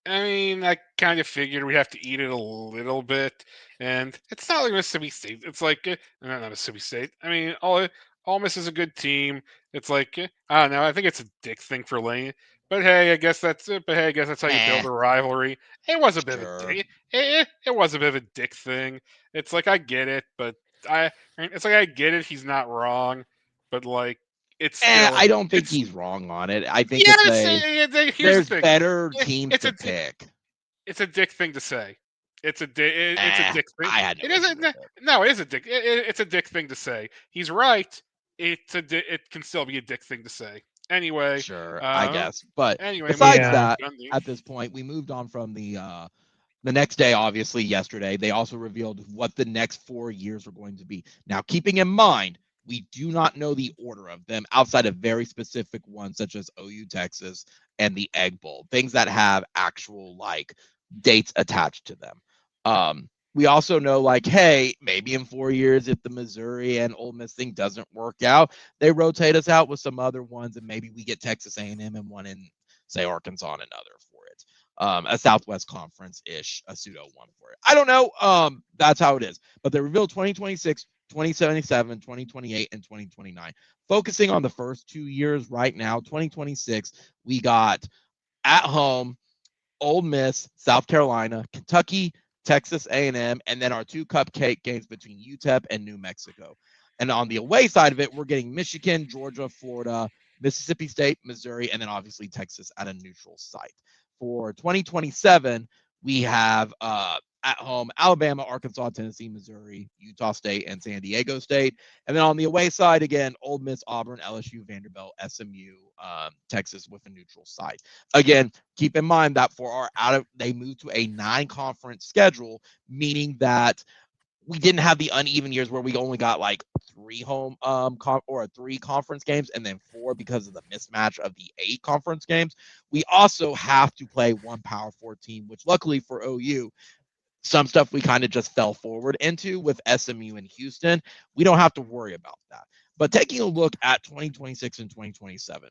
I mean, I kind of figured we have to eat it a little bit, and it's not like Mississippi State. It's like not Mississippi State. I mean, All Miss is a good team. It's like I don't know. I think it's a dick thing for Lane. But hey, I guess that's it. But hey, I guess that's how you build a rivalry. It was a bit of a Sure. dick. It was a bit of a dick thing. It's like I get it, but it's like I get it. He's not wrong, but like it's still I don't think it's he's wrong on it. I think yeah. Here's the there's thing. better teams It's to a pick. it's a dick thing to say. It's a dick thing. I had no It issue isn't. with it. No, it is a dick. It's a dick thing to say. He's right. It can still be a dick thing to say. Anyway, Sure, I guess. But moving besides on to Yeah. that, Gundy. at this point, we moved on from the next day, obviously, yesterday. They also revealed what the next 4 years were going to be. Now, keeping in mind, we do not know the order of them outside of very specific ones, such as OU Texas and the Egg Bowl, things that have actual dates attached to them. We also know, hey, maybe in 4 years, if the Missouri and Ole Miss thing doesn't work out, they rotate us out with some other ones, and maybe we get Texas A&M and one in, say, Arkansas and another for it. A Southwest Conference ish, a pseudo one for it. I don't know. That's how it is. But they revealed 2026, 2077, 2028, and 2029. Focusing on the first 2 years right now, 2026, we got at home Ole Miss, South Carolina, Kentucky, Texas A&M, and then our two cupcake games between UTEP and New Mexico. And on the away side of it, we're getting Michigan, Georgia, Florida, Mississippi State, Missouri, and then obviously Texas at a neutral site. For 2027, we have at home Alabama, Arkansas, Tennessee, Missouri, Utah State, and San Diego State. And then on the away side, again, Ole Miss, Auburn, LSU, Vanderbilt, SMU, Texas with a neutral site. Again, keep in mind that they moved to a 9-conference schedule, meaning that we didn't have the uneven years where we only got 3 home or 3 conference games and then 4 because of the mismatch of the 8 conference games. We also have to play one Power 4 team, which luckily for OU, some stuff we kind of just fell forward into with SMU and Houston. We don't have to worry about that. But taking a look at 2026 and 2027,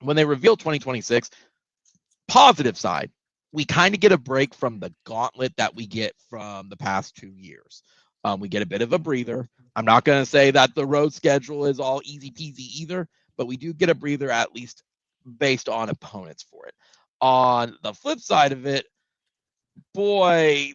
when they reveal 2026, positive side, we kind of get a break from the gauntlet that we get from the past 2 years. We get a bit of a breather. I'm not going to say that the road schedule is all easy peasy either, but we do get a breather at least based on opponents for it. On the flip side of it, boy,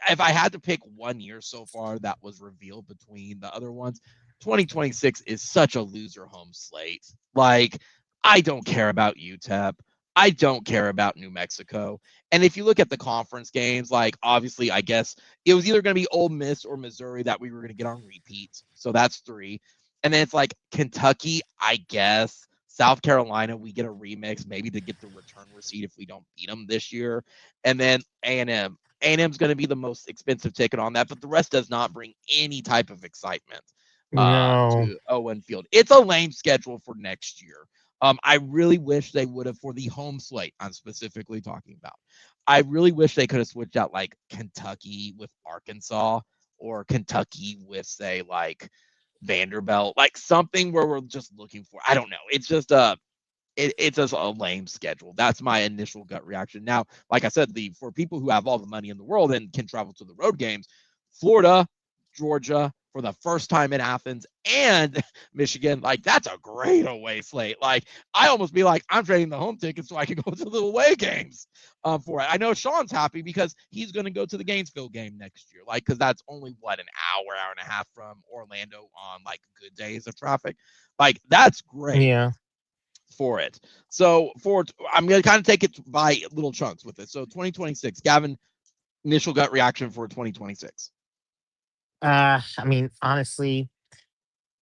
if I had to pick one year so far that was revealed between the other ones, 2026 is such a loser home slate. Like, I don't care about UTEP. I don't care about New Mexico. And if you look at the conference games, like, obviously, I guess it was either going to be Ole Miss or Missouri that we were going to get on repeat. So that's 3. And then it's like Kentucky, I guess. South Carolina, we get a remix, maybe to get the return receipt if we don't beat them this year. And then A&M. A&M's going to be the most expensive ticket on that, but the rest does not bring any type of excitement No. to Owen Field. It's a lame schedule for next year. I really wish they would have, for the home slate I'm specifically talking about, I really wish they could have switched out like Kentucky with Arkansas or Kentucky with, say, like Vanderbilt, like something where we're just looking for. I don't know. It's just it's just a lame schedule. That's my initial gut reaction. Now, like I said, for people who have all the money in the world and can travel to the road games, Florida, Georgia for the first time in Athens, and Michigan, like that's a great away slate. Like I almost be like, I'm trading the home ticket so I can go to the away games for it. I know Sean's happy because he's going to go to the Gainesville game next year, like because that's only an hour and a half from Orlando on like good days of traffic. Like that's great. Yeah. For it. So I'm going to kind of take it by little chunks with it. So 2026, Gavin, initial gut reaction for 2026. I mean, honestly,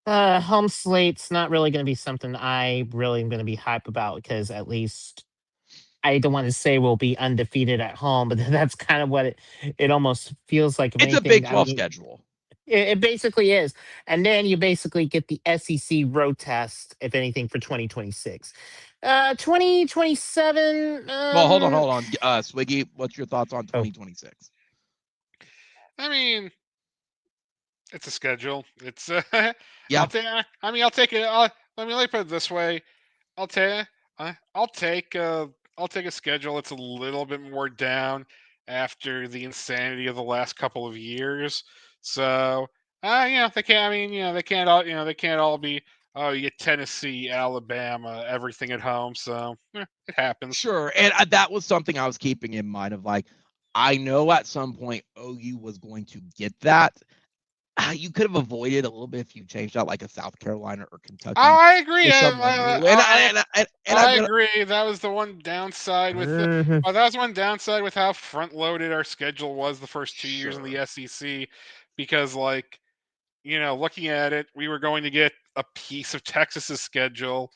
home slate's not really going to be something I really am going to be hype about because at least I don't want to say we'll be undefeated at home, but that's kind of what it almost feels like. If It's anything, a Big 12 schedule. It basically is. And then you basically get the SEC road test, if anything, for 2026. 2027. Well, hold on. Swiggy, what's your thoughts on 2026? I mean, it's a schedule. It's yeah. I'll take it. Let me put it this way. I'll take a schedule that's a little bit more down after the insanity of the last couple of years. So, they can't. I mean, they can't all. They can't all be. Oh, you get Tennessee, Alabama, everything at home. So it happens. Sure, and that was something I was keeping in mind. Of like, I know at some point OU was going to get that. You could have avoided a little bit if you changed out like a South Carolina or Kentucky. I agree. I agree. That was the one downside with that was one downside with how front loaded our schedule was the first 2 years in the SEC, because looking at it, we were going to get a piece of Texas's schedule,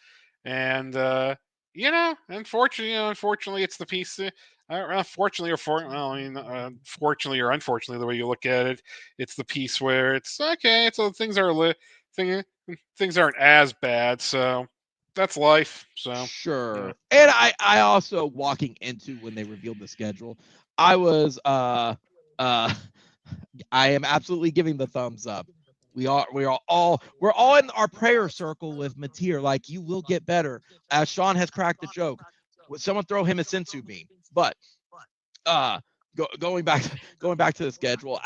and unfortunately, it's the piece. Fortunately or unfortunately, the way you look at it, it's the piece where it's okay. So things aren't as bad. So that's life. So sure. And I also, walking into when they revealed the schedule, I was I am absolutely giving the thumbs up. We're all in our prayer circle with Materr. Like, you will get better. As Sean has cracked the joke, would someone throw him a sensu bean? But going back to the schedule,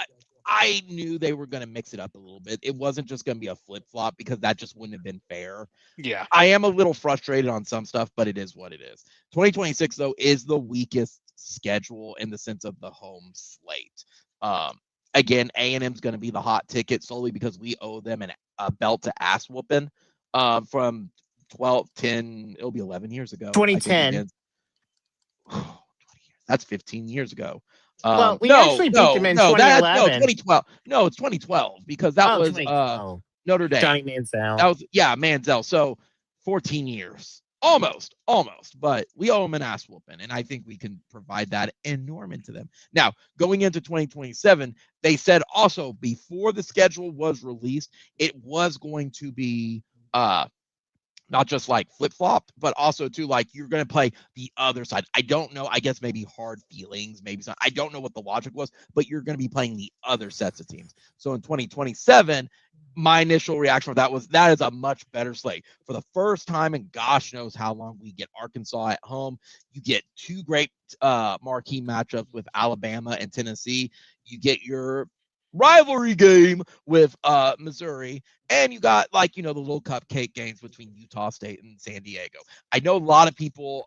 I knew they were going to mix it up a little bit. It wasn't just going to be a flip flop because that just wouldn't have been fair. Yeah, I am a little frustrated on some stuff, but it is what it is. 2026 though is the weakest schedule in the sense of the home slate. Again, A&M's going to be the hot ticket solely because we owe them a belt to ass whooping from 10, it'll be 11 years ago. 2010. 20 years. That's 15 years ago. Well, we actually beat them in 2011. 2012. No, it's 2012 because that was Notre Dame. Johnny Manziel. That was Manziel. So 14 years. Almost, but we owe them an ass whooping, and I think we can provide that in Norman to them. Now, going into 2027, they said also before the schedule was released, it was going to be not just like flip-flopped, but also too, like, you're going to play the other side. I don't know. I guess maybe hard feelings, maybe some, I don't know what the logic was, but you're going to be playing the other sets of teams. So in 2027, my initial reaction for that is a much better slate. For the first time in gosh knows how long, we get Arkansas at home. You get two great marquee matchups with Alabama and Tennessee. You get your rivalry game with Missouri, and you got the little cupcake games between Utah State and San Diego. I know a lot of people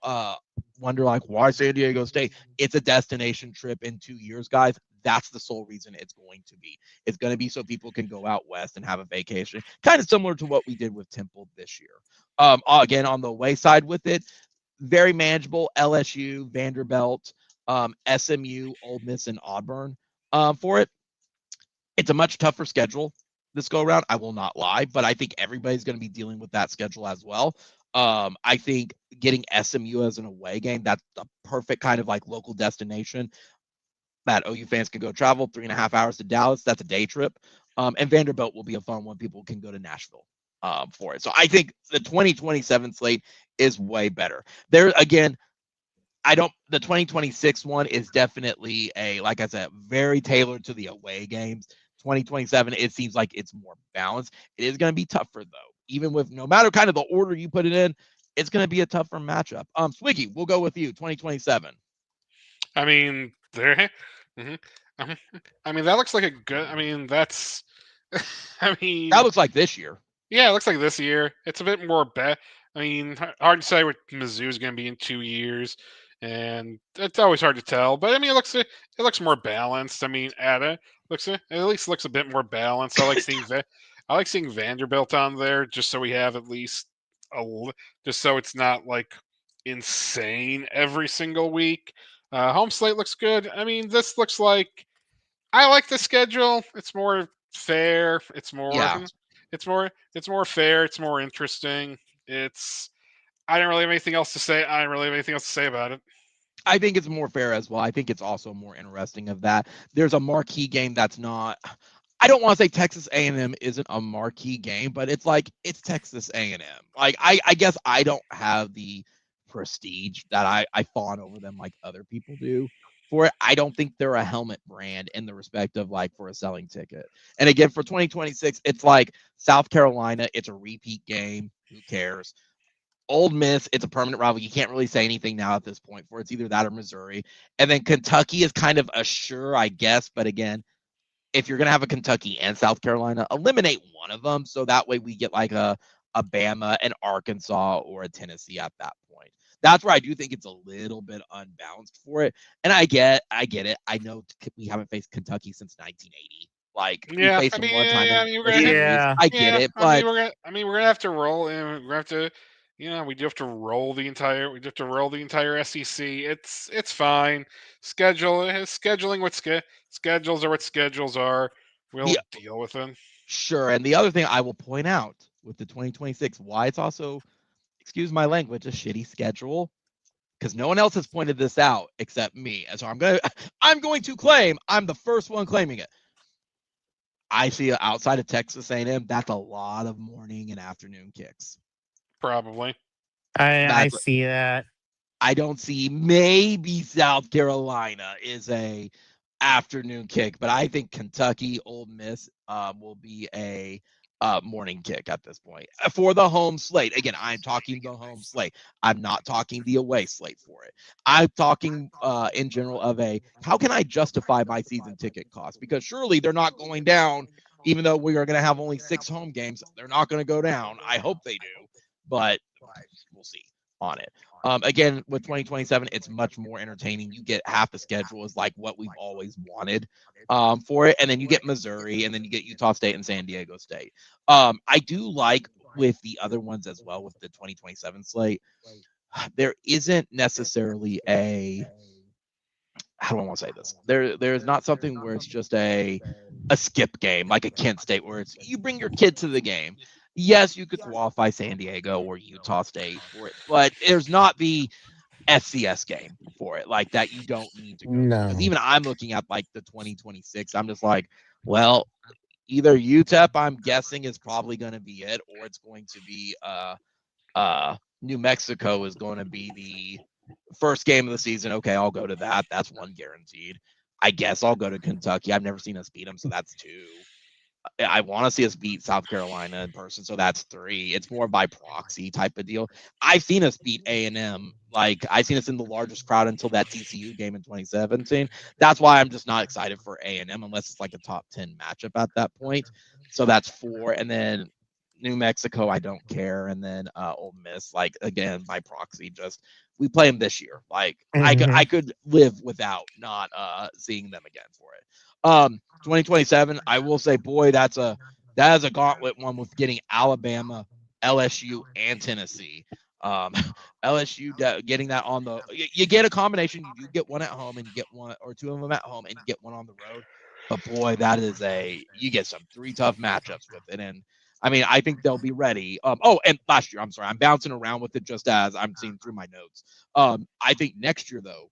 wonder why San Diego State. It's a destination trip in 2 years, guys. That's the sole reason it's going to be. It's going to be so people can go out west and have a vacation, kind of similar to what we did with Temple this year. Again, on the away side with it, very manageable. LSU, Vanderbilt, SMU, Ole Miss, and Auburn for it. It's a much tougher schedule this go around. I will not lie, but I think everybody's going to be dealing with that schedule as well. I think getting SMU as an away game, that's the perfect kind of like local destination that OU fans can go travel 3.5 hours to Dallas. That's a day trip. And Vanderbilt will be a fun one. People can go to Nashville for it. So I think the 2027 slate is way better. There again, the 2026 one is definitely like I said, very tailored to the away games. 2027, it seems like it's more balanced. It is going to be tougher though, even with no matter kind of the order you put it in, it's going to be a tougher matchup. Swiggy, we'll go with you. 2027. I mean, there. I mean, that looks like a good. I mean, that's. I mean, that looks like this year. Yeah, it looks like this year. It's a bit more I mean, hard to say what Mizzou's going to be in 2 years, and it's always hard to tell. But I mean, it looks more balanced. I mean, at least looks a bit more balanced. I like seeing Vanderbilt on there just so we have at least just so it's not like insane every single week. Home slate looks good. I mean, this looks like I like the schedule. It's more fair. It's more fair. It's more interesting. I don't really have anything else to say. I don't really have anything else to say about it. I think it's more fair as well. I think it's also more interesting of that. There's a marquee game that's not. I don't want to say Texas A&M isn't a marquee game, but it's like it's Texas A&M. Like I guess I don't have the prestige that I fawn over them like other people do. For it, I don't think they're a helmet brand in the respect of like for a selling ticket. And again, for 2026, it's like South Carolina. It's a repeat game. Who cares? Ole Miss, it's a permanent rival. You can't really say anything now at this point for it's either that or Missouri. And then Kentucky is kind of a sure, I guess. But again, if you're going to have a Kentucky and South Carolina, eliminate one of them. So that way we get like a Bama, an Arkansas, or a Tennessee at that point. That's where I do think it's a little bit unbalanced for it. And I get it. I know we haven't faced Kentucky since 1980. Like we faced them one time. I get it, but we're gonna have to roll, and we're gonna have to, we do have to roll the entire SEC. It's fine. Scheduling what schedules are what schedules are. We'll deal with them. Sure. And the other thing I will point out with the 2026, why it's also, excuse my language, a shitty schedule, because no one else has pointed this out except me. And so I'm going to claim I'm the first one claiming it. I see outside of Texas A&M, that's a lot of morning and afternoon kicks. Probably. I see that. I don't see maybe South Carolina is a afternoon kick, but I think Kentucky, Ole Miss will be a morning kick at this point for the home slate. Again, I'm talking the home slate. I'm not talking the away slate for it. I'm talking in general of how can I justify my season ticket cost? Because surely they're not going down, even though we are going to have only 6 home games. They're not going to go down. I hope they do, but we'll see on it. Again, with 2027, it's much more entertaining. You get half the schedule is like what we've always wanted for it. And then you get Missouri, and then you get Utah State and San Diego State. I do like with the other ones as well with the 2027 slate, there isn't necessarily how do I want to say this? There's not something where it's just a skip game like a Kent State where it's you bring your kid to the game. Yes, you could qualify San Diego or Utah State for it, but there's not the FCS game for it like that. You don't need to go. No. Because even I'm looking at like the 2026. I'm just like, well, either UTEP, I'm guessing, is probably going to be it, or it's going to be New Mexico is going to be the first game of the season. Okay, I'll go to that. That's one guaranteed. I guess I'll go to Kentucky. I've never seen us beat them, so that's 2. I want to see us beat South Carolina in person, so that's 3. It's more by proxy type of deal. I've seen us beat A&M. Like, I've seen us in the largest crowd until that TCU game in 2017. That's why I'm just not excited for A&M unless it's like a top 10 matchup at that point. So that's 4. And then New Mexico, I don't care. And then Ole Miss, like, again, by proxy, just we play them this year. Like I could live without not seeing them again for it. 2027, I will say, boy, that is a gauntlet one with getting Alabama, LSU, and Tennessee. LSU getting that on the you get a combination. You do get one at home and you get one or two of them at home and you get one on the road. But boy, that is you get some 3 tough matchups with it. And I mean, I think they'll be ready. And last year, I'm sorry, I'm bouncing around with it just as I'm seeing through my notes. I think next year though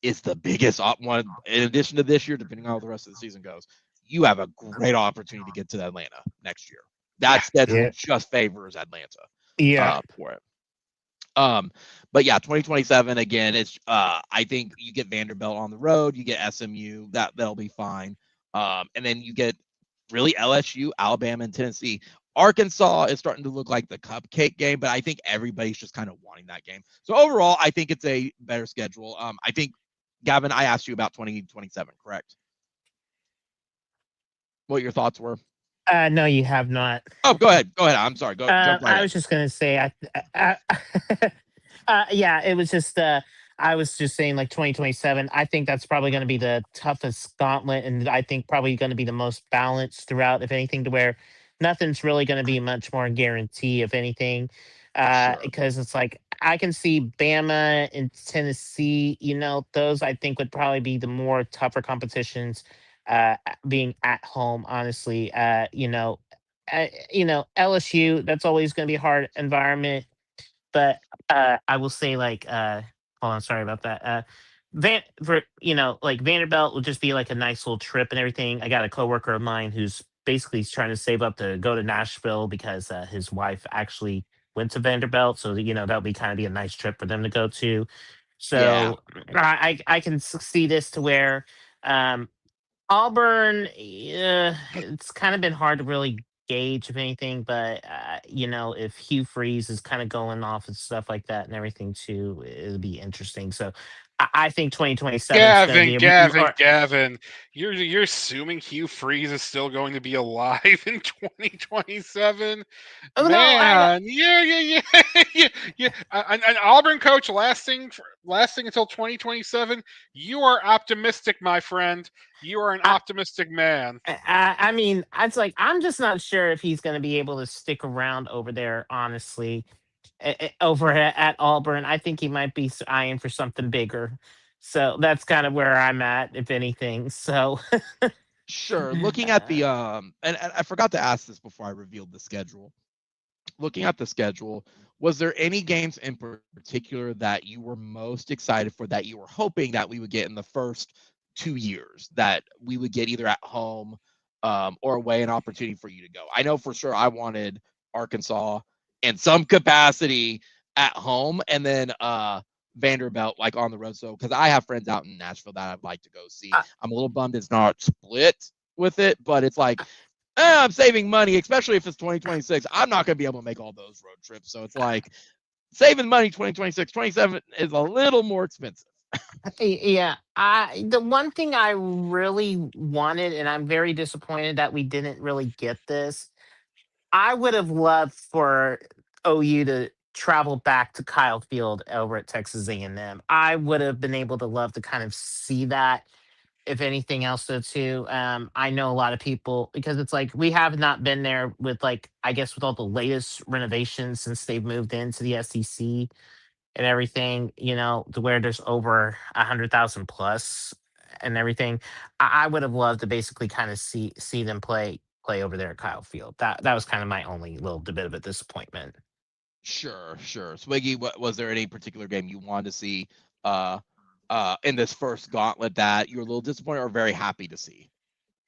is the biggest one. In addition to this year, depending on how the rest of the season goes, you have a great opportunity to get to Atlanta next year. That schedule just favors Atlanta. For it. But yeah, 2027 again. It's I think you get Vanderbilt on the road, you get SMU, that'll be fine. And then you get really LSU, Alabama, and Tennessee. Arkansas is starting to look like the cupcake game, but I think everybody's just kind of wanting that game. So overall, I think it's a better schedule. I think, Gavin, I asked you about 2027, correct? What your thoughts were? No, you have not. Oh, go ahead. I'm sorry. Jump right I in. was just gonna say, yeah, it was just. I was just saying, like 2027. I think that's probably going to be the toughest gauntlet, and I think probably going to be the most balanced throughout. If anything, to where nothing's really going to be much more guarantee. If anything, because it's like I can see Bama and Tennessee. Those I think would probably be the more tougher competitions. Being at home, honestly, LSU. That's always going to be a hard environment, but I will say, like, hold on, sorry about that. Like Vanderbilt will just be like a nice little trip and everything. I got a coworker of mine who's basically trying to save up to go to Nashville because his wife actually went to Vanderbilt, so that'll be kind of be a nice trip for them to go to. So I can see this to where Auburn, it's kind of been hard to really gauge, if anything, but if Hugh Freeze is kind of going off and stuff like that and everything too, it'll be interesting. So I think 2027 is going to be Gavin, you're assuming Hugh Freeze is still going to be alive in 2027? Oh, Man, yeah. An Auburn coach lasting until 2027. You are optimistic, my friend. You are an optimistic man. I mean, it's like I'm just not sure if he's going to be able to stick around over there. Honestly, over at Auburn, I think he might be eyeing for something bigger. So that's kind of where I'm at, if anything. So sure. Looking at the and I forgot to ask this before I revealed the schedule. Looking at the schedule, was there any games in particular that you were most excited for, that you were hoping that we would get in the first 2 years, that we would get either at home or away, an opportunity for you to go? I know for sure I wanted Arkansas in some capacity at home, and then Vanderbilt like on the road. So because I have friends out in Nashville that I'd like to go see. I'm a little bummed it's not split with it, but it's like I'm saving money, especially if it's 2026. I'm not going to be able to make all those road trips. So it's like saving money 2026. 27 is a little more expensive. Yeah, the one thing I really wanted, and I'm very disappointed that we didn't really get this. I would have loved for OU to travel back to Kyle Field over at Texas A&M. I would have been able to love to kind of see that, if anything else, though, too. I know a lot of people, because it's like we have not been there with, like, I guess with all the latest renovations since they've moved into the SEC and everything, to where there's over 100,000 plus and everything. I would have loved to basically kind of see them play over there at Kyle Field. That was kind of my only little bit of a disappointment. Sure. Swiggy, was there any particular game you wanted to see in this first gauntlet that you were a little disappointed or very happy to see?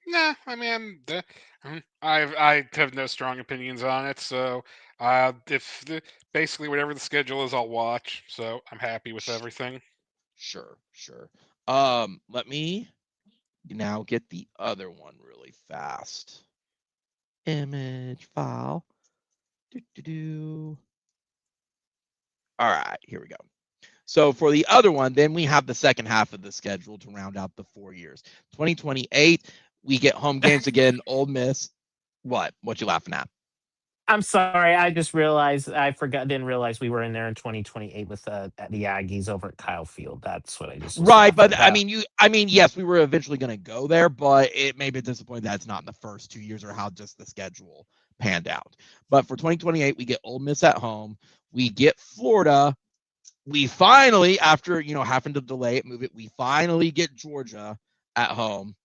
Nah, I mean, I have no strong opinions on it. So, if basically whatever the schedule is, I'll watch. So I'm happy with everything. Sure. Let me now get the other one really fast. Image file. All right, here we go. So for the other one, then we have the second half of the schedule to round out the 4 years. 2028, we get home games again. Ole Miss. What you laughing at? I'm sorry. I just realized didn't realize we were in there in 2028 with the Aggies over at Kyle Field. That's what I just was Right, laughing but about. I mean, yes, we were eventually going to go there, but it may be disappointing that it's not in the first 2 years or how just the schedule panned out. But for 2028, we get Ole Miss at home. We get Florida. We finally, after having to delay it, move it, we finally get Georgia at home.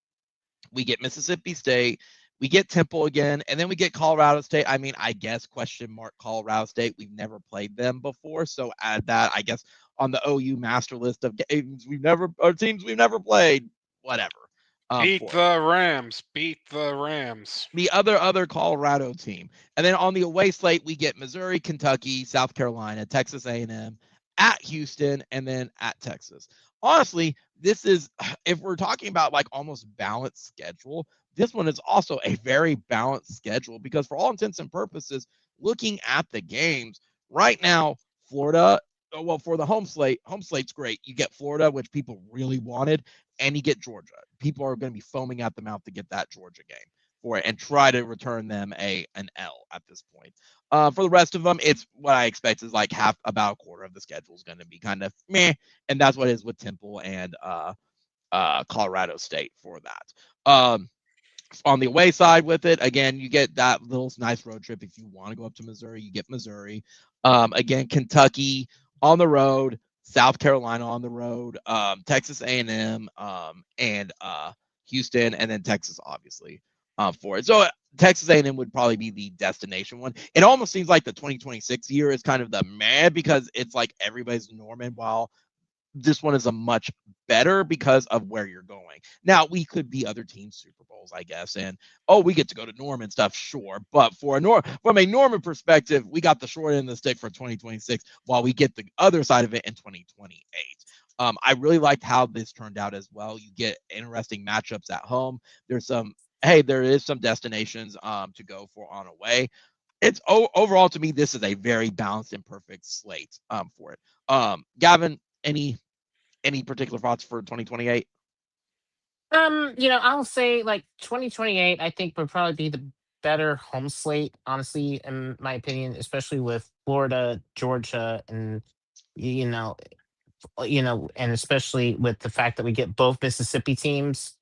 We get Mississippi State. We get Temple again, and then we get Colorado State. I mean, I guess question mark Colorado State. We've never played them before, so add that, I guess, on the OU master list of games teams we've never played. Whatever. Beat the Rams. Beat the Rams. The other Colorado team, and then on the away slate we get Missouri, Kentucky, South Carolina, Texas A&M, at Houston, and then at Texas. Honestly, this is, if we're talking about like almost balanced schedule, this one is also a very balanced schedule because for all intents and purposes, looking at the games right now, Florida, well, for the home slate's great. You get Florida, which people really wanted, and you get Georgia. People are going to be foaming at the mouth to get that Georgia game for it and try to return them an L at this point. For the rest of them, it's what I expect is like about a quarter of the schedule is going to be kind of meh, and that's what it is with Temple and Colorado State for that. On the away side with it, again, you get that little nice road trip. If you want to go up to Missouri, you get Missouri. Again, Kentucky on the road, South Carolina on the road, Texas A&M, and Houston, and then Texas, obviously, for it. So Texas A&M would probably be the destination one. It almost seems like the 2026 year is kind of the meh because it's like everybody's Norman, while this one is a much better because of where you're going. Now, we could be other teams' Super Bowls, I guess, and we get to go to Norman stuff, sure. But from a Norman perspective, we got the short end of the stick for 2026, while we get the other side of it in 2028. I really liked how this turned out as well. You get interesting matchups at home. There is some destinations to go for on away. It's overall to me, this is a very balanced and perfect slate for it. Gavin, any particular thoughts for 2028? I'll say like 2028, I think would probably be the better home slate, honestly, in my opinion, especially with Florida, Georgia, and you know, and especially with the fact that we get both Mississippi teams,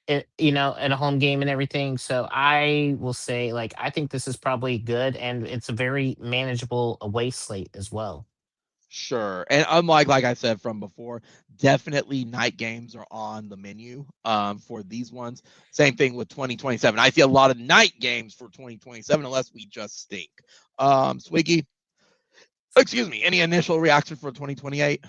in a home game and everything. So I will say, like, I think this is probably good, and it's a very manageable away slate as well. Sure. And unlike, like I said from before, definitely night games are on the menu for these ones. Same thing with 2027. I see a lot of night games for 2027 unless we just stink. Swiggy, excuse me, any initial reaction for 2028?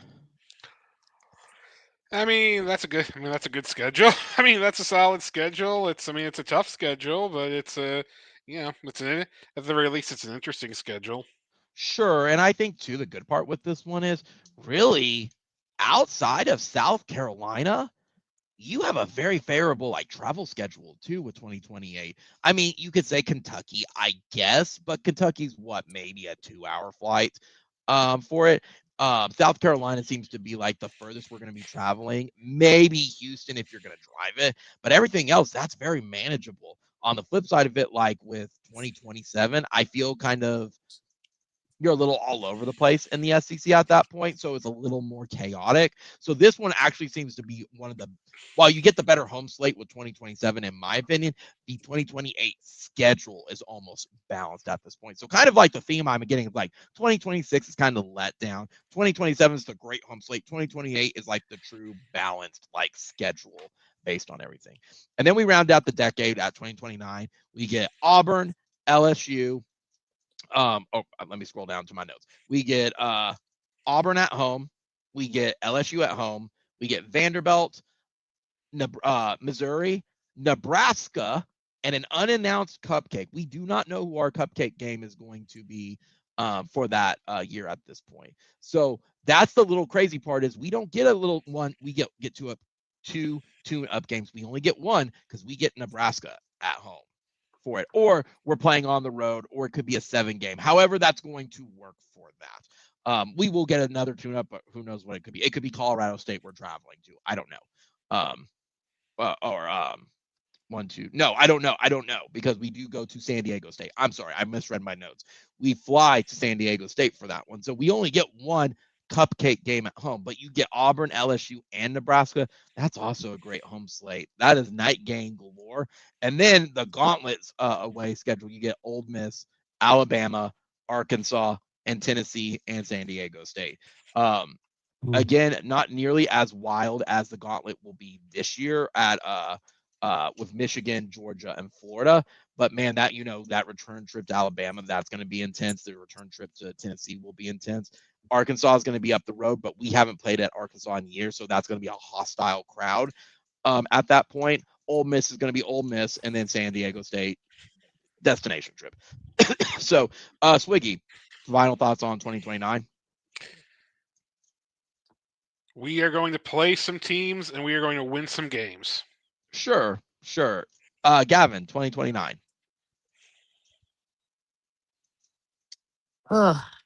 I mean, that's a good schedule. I mean, that's a solid schedule. It's a tough schedule, but it's at the very least, it's an interesting schedule. Sure. And I think too, the good part with this one is really outside of South Carolina, you have a very favorable like travel schedule too with 2028. I mean, you could say Kentucky, I guess, but Kentucky's maybe a 2-hour flight for it. South Carolina seems to be like the furthest we're going to be traveling. Maybe Houston if you're going to drive it, but everything else that's very manageable. On the flip side of it, like with 2027, I feel kind of you're a little all over the place in the SEC at that point, so it's a little more chaotic. So this one actually seems to be one of the, while you get the better home slate with 2027, in my opinion, the 2028 schedule is almost balanced at this point. So kind of like the theme I'm getting of like 2026 is kind of let down. 2027 is the great home slate. 2028 is like the true balanced like schedule based on everything. And then we round out the decade at 2029. We get Auburn, LSU, let me scroll down to my notes. We get Auburn at home. We get LSU at home. We get Vanderbilt, Missouri, Nebraska, and an unannounced cupcake. We do not know who our cupcake game is going to be for that year at this point. So that's the little crazy part is we don't get a little one. We get to two tune-up games. We only get one because we get Nebraska at home for it, or we're playing on the road, or it could be a 7 game. However, that's going to work for that. We will get another tune-up, but who knows what it could be. It could be Colorado State we're traveling to. I don't know. 1, 2. No, I don't know. I don't know because we do go to San Diego State. I'm sorry, I misread my notes. We fly to San Diego State for that one. So we only get one cupcake game at home, but you get Auburn, LSU, and Nebraska. That's also a great home slate. That is night game galore. And then the gauntlets away schedule, you get Ole Miss, Alabama, Arkansas, and Tennessee, and San Diego State. Again, not nearly as wild as the gauntlet will be this year at with Michigan, Georgia, and Florida. But man, that that return trip to Alabama, that's going to be intense. The return trip to Tennessee will be intense. Arkansas is going to be up the road, but we haven't played at Arkansas in years, so that's going to be a hostile crowd. At that point, Ole Miss is going to be Ole Miss, and then San Diego State destination trip. So, Swiggy, final thoughts on 2029? We are going to play some teams, and we are going to win some games. Sure. Gavin, 2029.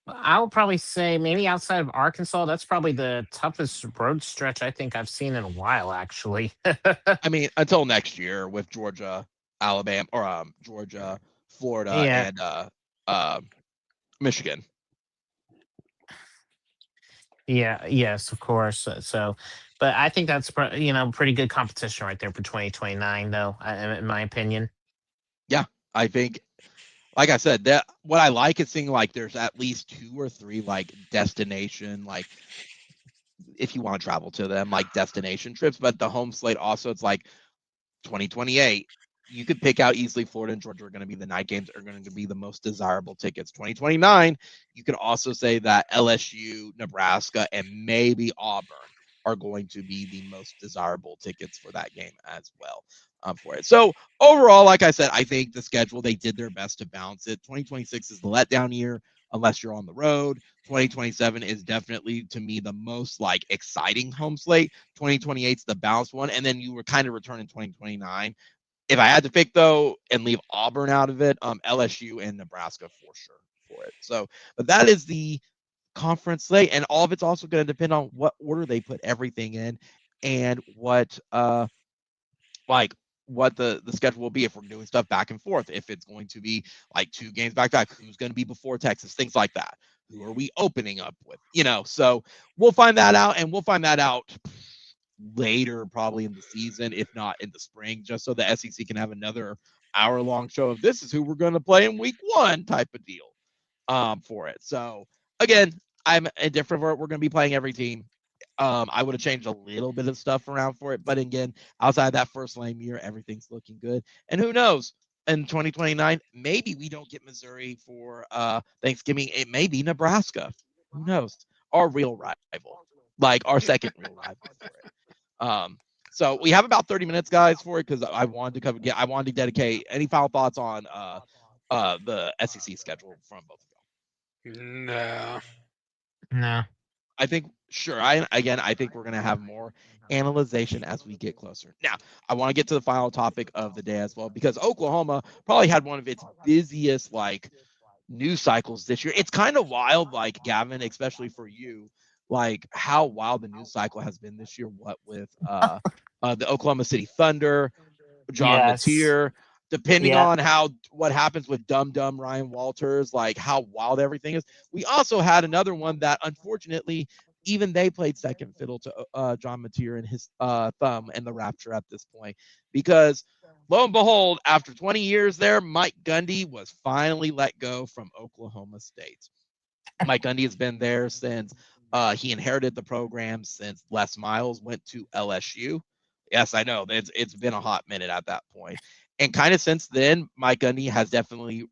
I'll probably say maybe outside of Arkansas, that's probably the toughest road stretch I think I've seen in a while, actually. I mean, until next year with Georgia, Alabama, or Georgia, Florida, Yeah. and Michigan. Yeah, yes, of course. So, but I think that's pretty good competition right there for 2029, though, in my opinion. Yeah, I think, like I said, that what I like is seeing like there's at least 2 or 3 like destination, like if you want to travel to them, like destination trips. But the home slate also, it's like 2028. You could pick out easily Florida and Georgia are going to be the night games, are going to be the most desirable tickets. 2029, you can also say that LSU, Nebraska, and maybe Auburn are going to be the most desirable tickets for that game as well for it. So overall, like I said, I think the schedule, they did their best to balance it. 2026 is the letdown year unless you're on the road. 2027 is definitely, to me, the most like exciting home slate. 2028 is the balanced one, and then you were kind of return in 2029. If I had to pick though and leave Auburn out of it, LSU and Nebraska for sure for it. So, but that is the conference slate, and all of it's also going to depend on what order they put everything in, and what what the schedule will be if we're doing stuff back and forth. If it's going to be like 2 games back to back, who's going to be before Texas, things like that. Who are we opening up with? So we'll find that out, and we'll find that out later, probably in the season, if not in the spring, just so the SEC can have another hour-long show of this is who we're going to play in week 1 type of deal for it. So again, I'm indifferent for it. We're going to be playing every team. I would have changed a little bit of stuff around for it, but again, outside that first lame year, everything's looking good. And who knows? In 2029, maybe we don't get Missouri for Thanksgiving. It may be Nebraska. Who knows? Our real rival, like our second real rival for it. So we have about 30 minutes, guys, for it because I wanted to cover. I wanted to dedicate any final thoughts on the SEC schedule from both of y'all. No. I think I think we're gonna have more analyzation as we get closer. Now, I want to get to the final topic of the day as well, because Oklahoma probably had one of its busiest like news cycles this year. It's kind of wild, like Gavin, especially for you, like how wild the news cycle has been this year. What with the Oklahoma City Thunder, John Materr, depending on what happens with dumb Ryan Walters, like how wild everything is. We also had another one that unfortunately even they played second fiddle to John Materr and his thumb and the Rapture at this point, because lo and behold, after 20 years there, Mike Gundy was finally let go from Oklahoma State. Mike Gundy has been there since he inherited the program, since Les Miles went to LSU. Yes, I know. It's been a hot minute at that point. And kind of since then, Mike Gundy has definitely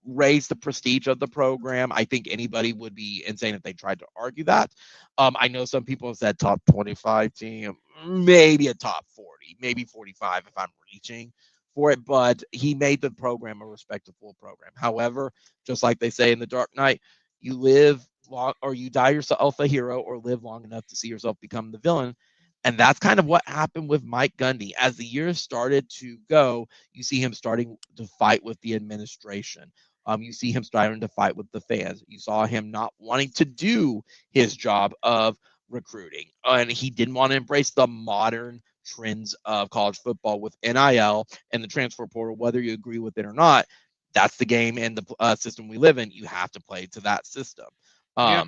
raised the prestige of the program. I think anybody would be insane if they tried to argue that. I know some people have said top 25 team, maybe a top 40, maybe 45 if I'm reaching for it, but he made the program a respectable program. However, just like they say in The Dark Knight, you live long or you die yourself a hero, or live long enough to see yourself become the villain. And that's kind of what happened with Mike Gundy. As the years started to go, you see him starting to fight with the administration. You see him starting to fight with the fans. You saw him not wanting to do his job of recruiting, and he didn't want to embrace the modern trends of college football with NIL and the transfer portal, whether you agree with it or not. That's the game and the system we live in. You have to play to that system. Yeah.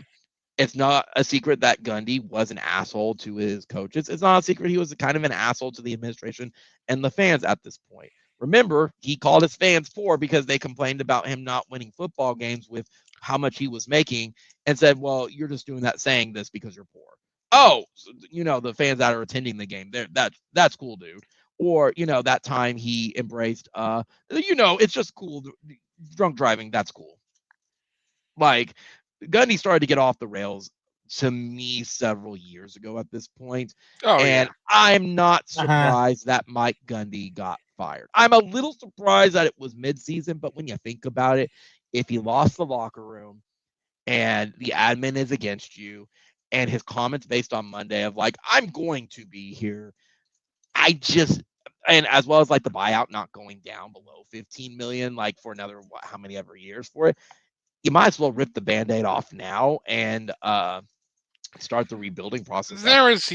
It's not a secret that Gundy was an asshole to his coaches. It's not a secret he was kind of an asshole to the administration and the fans at this point. Remember, he called his fans poor because they complained about him not winning football games with how much he was making and said, well, you're just doing that saying this because you're poor. Oh, so, the fans that are attending the game, that's cool, dude. Or, that time he embraced, it's just cool. Drunk driving, that's cool. Like, Gundy started to get off the rails to me several years ago at this point. Oh, and yeah. I'm not surprised that Mike Gundy got fired. I'm a little surprised that it was midseason, but when you think about it, if he lost the locker room and the admin is against you and his comments based on Monday of like, I'm going to be here, and as well as like the buyout not going down below 15 million, like for another, how many ever years for it, you might as well rip the Band-Aid off now and start the rebuilding process. There is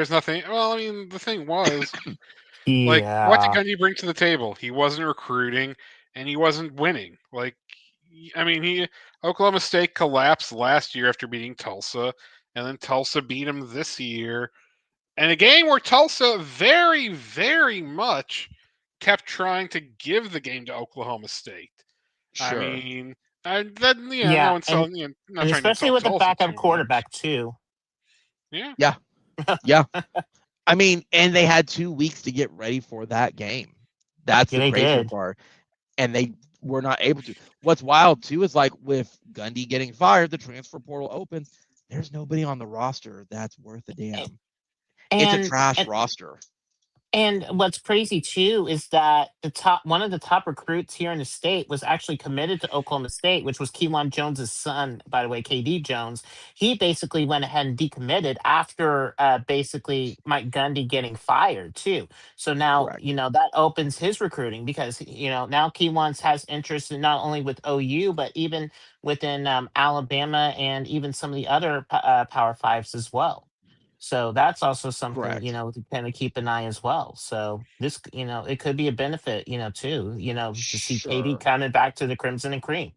nothing. Well, the thing was, like, what did Gundy bring to the table? He wasn't recruiting, and he wasn't winning. Like, Oklahoma State collapsed last year after beating Tulsa, and then Tulsa beat him this year. And a game where Tulsa very, very much kept trying to give the game to Oklahoma State. Sure. No one's selling, not and trying to especially insult with the Tulsa backup too quarterback too. Yeah. Yeah. And they had 2 weeks to get ready for that game. That's the crazier part. And they were not able to. What's wild too is like with Gundy getting fired, the transfer portal opens. There's nobody on the roster that's worth a damn. It's a trash roster. And what's crazy too is that one of the top recruits here in the state was actually committed to Oklahoma State, which was Keelan Jones's son, by the way, KD Jones. He basically went ahead and decommitted after basically Mike Gundy getting fired too. So now, Correct. that opens his recruiting because, now Keelan has interest in not only with OU, but even within Alabama and even some of the other Power Fives as well. So that's also something, Correct. to kind of keep an eye as well. So this, it could be a benefit, too, to see KD Sure. coming back to the Crimson and Cream.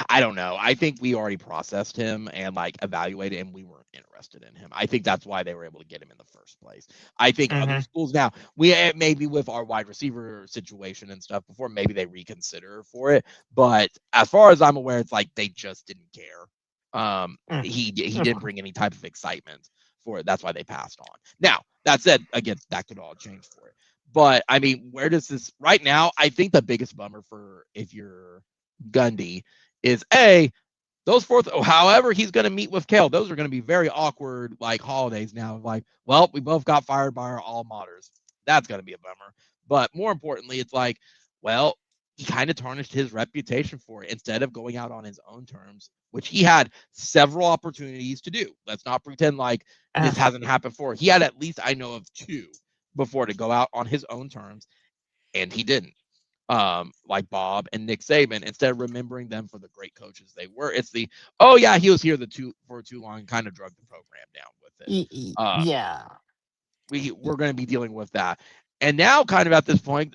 I don't know. I think we already processed him and like evaluated and we weren't interested in him. I think that's why they were able to get him in the first place. I think other schools now, we maybe with our wide receiver situation and stuff before, maybe they reconsider for it. But as far as I'm aware, it's like they just didn't care. He didn't bring any type of excitement for it. That's why they passed on. Now, that said, again, that could all change for it. But where does this right now? I think the biggest bummer for if you're Gundy is those however he's going to meet with Kale, those are going to be very awkward like holidays now. Like, well, we both got fired by our alma maters. That's going to be a bummer. But more importantly, it's like, well, he kind of tarnished his reputation for it instead of going out on his own terms, which he had several opportunities to do. Let's not pretend like this hasn't happened before. He had at least, I know of 2 before to go out on his own terms, and he didn't. Like Bob and Nick Saban, instead of remembering them for the great coaches they were, it's he was here for too long and kind of drug the program down with it. Yeah. We're going to be dealing with that. And now kind of at this point,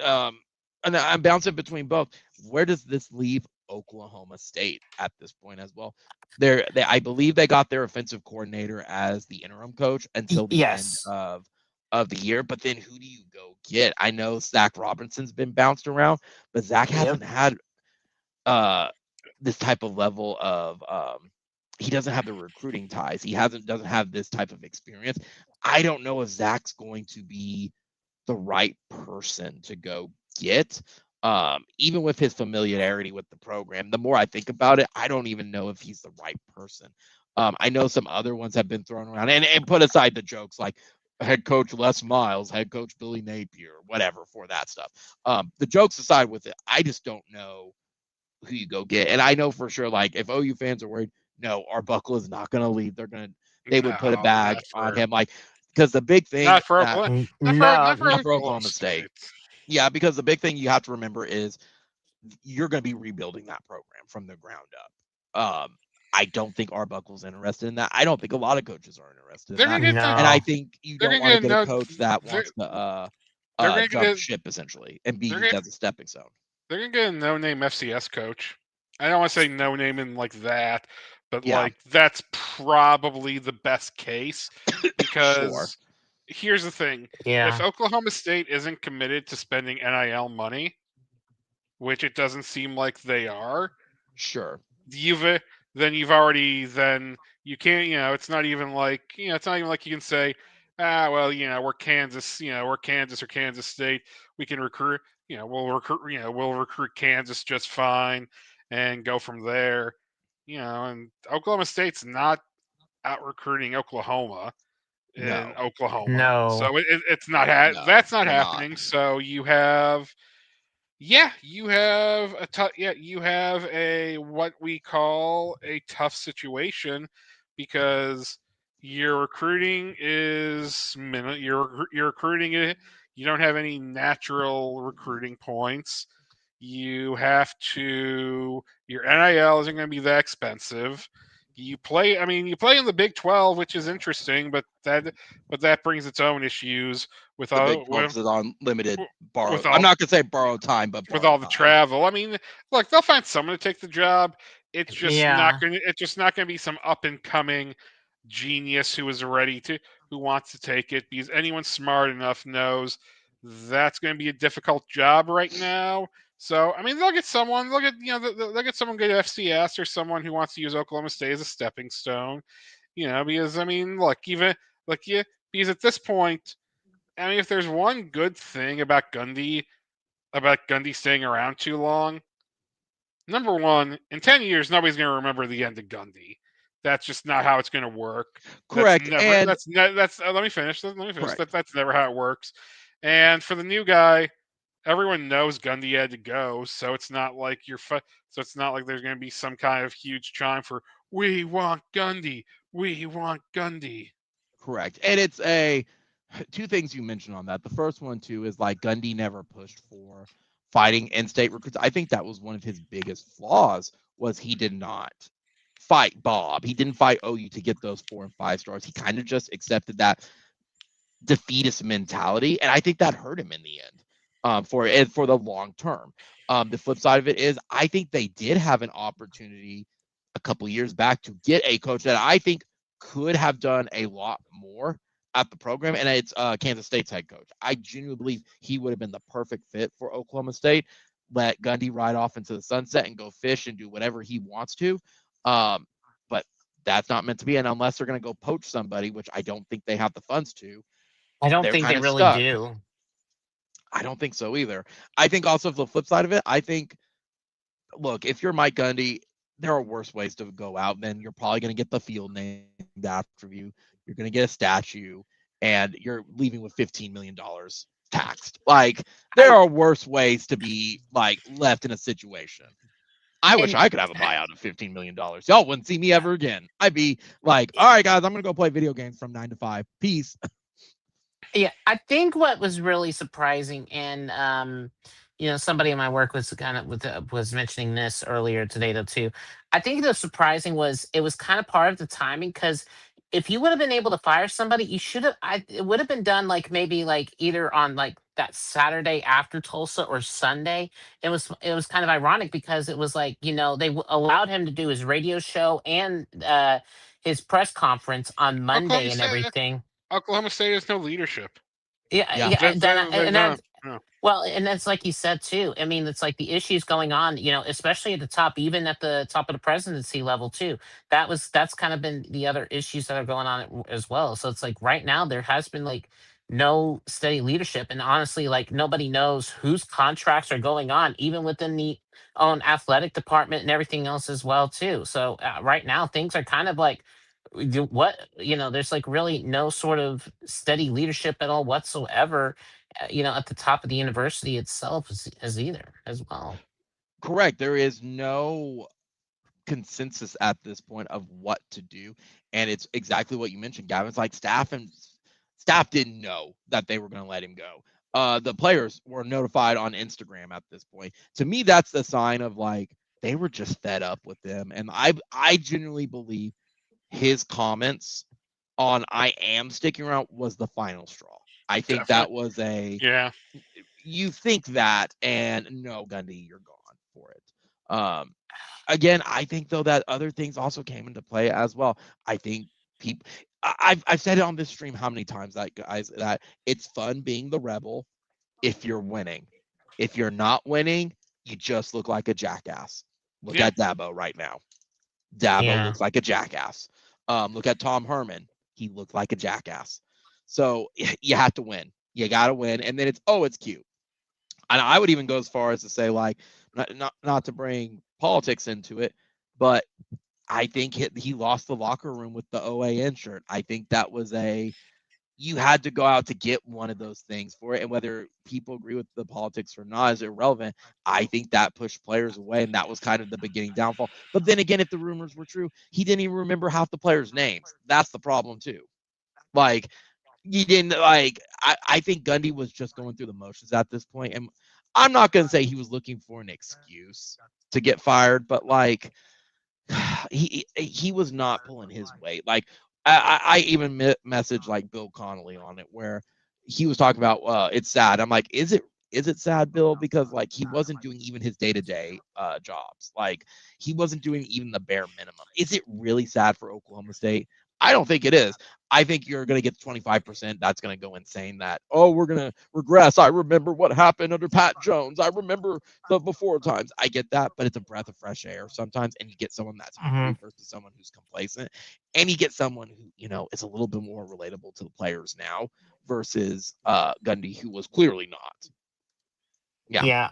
and I'm bouncing between both. Where does this leave Oklahoma State at this point as well? I believe they got their offensive coordinator as the interim coach until the end of the year. But then who do you go get? I know Zach Robinson's been bounced around, but Zach hasn't had this type of level of he doesn't have the recruiting ties. He doesn't have this type of experience. I don't know if Zach's going to be the right person to go get. Even with his familiarity with the program, the more I think about it, I don't even know if he's the right person. I know some other ones have been thrown around, and put aside the jokes like head coach Les Miles, head coach Billy Napier, whatever for that stuff. The jokes aside with it, I just don't know who you go get. And I know for sure, like if OU fans are worried, no, Arbuckle is not going to leave. They would put a bag on him, like because the big thing not for Oklahoma State. Yeah, because the big thing you have to remember is you're going to be rebuilding that program from the ground up. I don't think Arbuckle's interested in that. I don't think a lot of coaches are interested in They're that. gonna get And I No. think you they're don't gonna want to get get a no. coach that They're, wants to they're gonna jump get ship essentially and be they're used gonna as a stepping stone. they're gonna get a no-name FCS coach. I don't want to say no-name in like that, but Yeah. like that's probably the best case Sure. because here's the thing: if Yeah. Oklahoma State isn't committed to spending NIL money, which it doesn't seem like they are, Sure. you've already then you can't it's not even like it's not even like you can say well we're Kansas we're Kansas or Kansas State, we can recruit we'll recruit Kansas just fine and go from there, and Oklahoma State's not out recruiting Oklahoma in No. Oklahoma, No. so it's not No, that's not they're not. happening. So you have you have a what we call a tough situation because your recruiting is you're recruiting it. You don't have any natural recruiting points. You have to your NIL isn't going to be that expensive. You play in the Big 12, which is interesting, but that brings its own issues with The Big all 12 is on limited borrow. with I'm all not gonna say borrowed time, but with borrowed all the time. travel. I mean, look, they'll find someone to take the job. Yeah. It's just not going to be some up and coming genius who wants to take it, because anyone smart enough knows that's going to be a difficult job right now. So, I mean, they'll get someone. They'll get someone good at FCS or someone who wants to use Oklahoma State as a stepping stone. Because I mean, look, because at this point, I mean, if there's one good thing about Gundy staying around too long, number one, in 10 years, nobody's going to remember the end of Gundy. That's just not how it's going to work. Correct. And Let me finish. Let me finish. correct. That's never how it works. And for the new guy, everyone knows Gundy had to go, so it's not like there's going to be some kind of huge chime for "We want Gundy, we want Gundy." Correct. And it's two things you mentioned on that. The first one too is like Gundy never pushed for fighting in-state recruits. I think that was one of his biggest flaws was he did not fight Bob. He didn't fight OU to get those 4 and 5 stars. He kind of just accepted that defeatist mentality, and I think that hurt him in the end for the long term. The flip side of it is I think they did have an opportunity a couple years back to get a coach that I think could have done a lot more at the program, and it's Kansas State's head coach. I genuinely believe he would have been the perfect fit for Oklahoma State. Let Gundy ride off into the sunset and go fish and do whatever he wants to. But that's not meant to be. And unless they're going to go poach somebody, which I don't think they have the funds to, I don't they're think kind they of really stuck. do. I don't think so either. I think also the flip side of it, I think, look, if you're Mike Gundy, there are worse ways to go out. Then you're probably going to get the field named after you. You're going to get a statue, and you're leaving with $15 million taxed. Like, there are worse ways to be like left in a situation. I wish And I could have a buyout of $15 million. Y'all wouldn't see me ever again. I'd be like, all right, guys, I'm going to go play video games from 9 to 5. Peace. yeah, I think what was really surprising, and somebody in my work was was mentioning this earlier today though too. I think the surprising was it was kind of part of the timing because if you would have been able to fire somebody, you should have. It would have been done like maybe like either on like that Saturday after Tulsa or Sunday. It was kind of ironic because it was like they allowed him to do his radio show and his press conference on Monday Oklahoma and State, everything. Oklahoma State has no leadership. Yeah, Yeah. yeah, and No, that no. well, and that's like you said too. I mean, it's like the issues going on, especially at the top, even at the top of the presidency level too. That's kind of been the other issues that are going on as well. So it's like right now there has been like no steady leadership, and honestly, like nobody knows whose contracts are going on, even within the own athletic department and everything else as well too. So right now things are kind of like there's like really no sort of steady leadership at all whatsoever at the top of the university itself as either as well. Correct. There is no consensus at this point of what to do. And it's exactly what you mentioned, Gavin. It's like staff didn't know that they were going to let him go. The players were notified on Instagram at this point. To me, that's the sign of like they were just fed up with them. And I genuinely believe his comments on I am sticking around was the final straw. I think that Definitely. was a Yeah. you think that, and no, Gundy, you're gone for it. Again, I think though that other things also came into play as well. I think people, I've said it on this stream how many times that guys that it's fun being the rebel if you're winning. If you're not winning, you just look like a jackass. Look Yeah. at Dabo right now. Dabo Yeah. looks like a jackass. Look at Tom Herman. He looked like a jackass. So you have to win. You got to win. And then it's cute. And I would even go as far as to say, like, not to bring politics into it, but I think he lost the locker room with the OAN shirt. I think that was you had to go out to get one of those things for it. And whether people agree with the politics or not is irrelevant. I think that pushed players away, and that was kind of the beginning downfall. But then again, if the rumors were true, he didn't even remember half the players' names. That's the problem too. Like, he didn't like I think Gundy was just going through the motions at this point. And I'm not gonna say he was looking for an excuse to get fired, but like he was not pulling his weight. Like I even messaged like Bill Connolly on it where he was talking about it's sad. I'm like, is it sad, Bill? Because like he wasn't doing even his day-to-day jobs. Like he wasn't doing even the bare minimum. Is it really sad for Oklahoma State? I don't think it is. I think you're going to get 25%. That's going to go insane. That, oh, we're going to regress. I remember what happened under Pat Jones. I remember the before times. I get that, but it's a breath of fresh air sometimes. And you get someone that's Hmm. hungry versus someone who's complacent. And you get someone who, is a little bit more relatable to the players now versus Gundy, who was clearly not. Yeah. Yeah.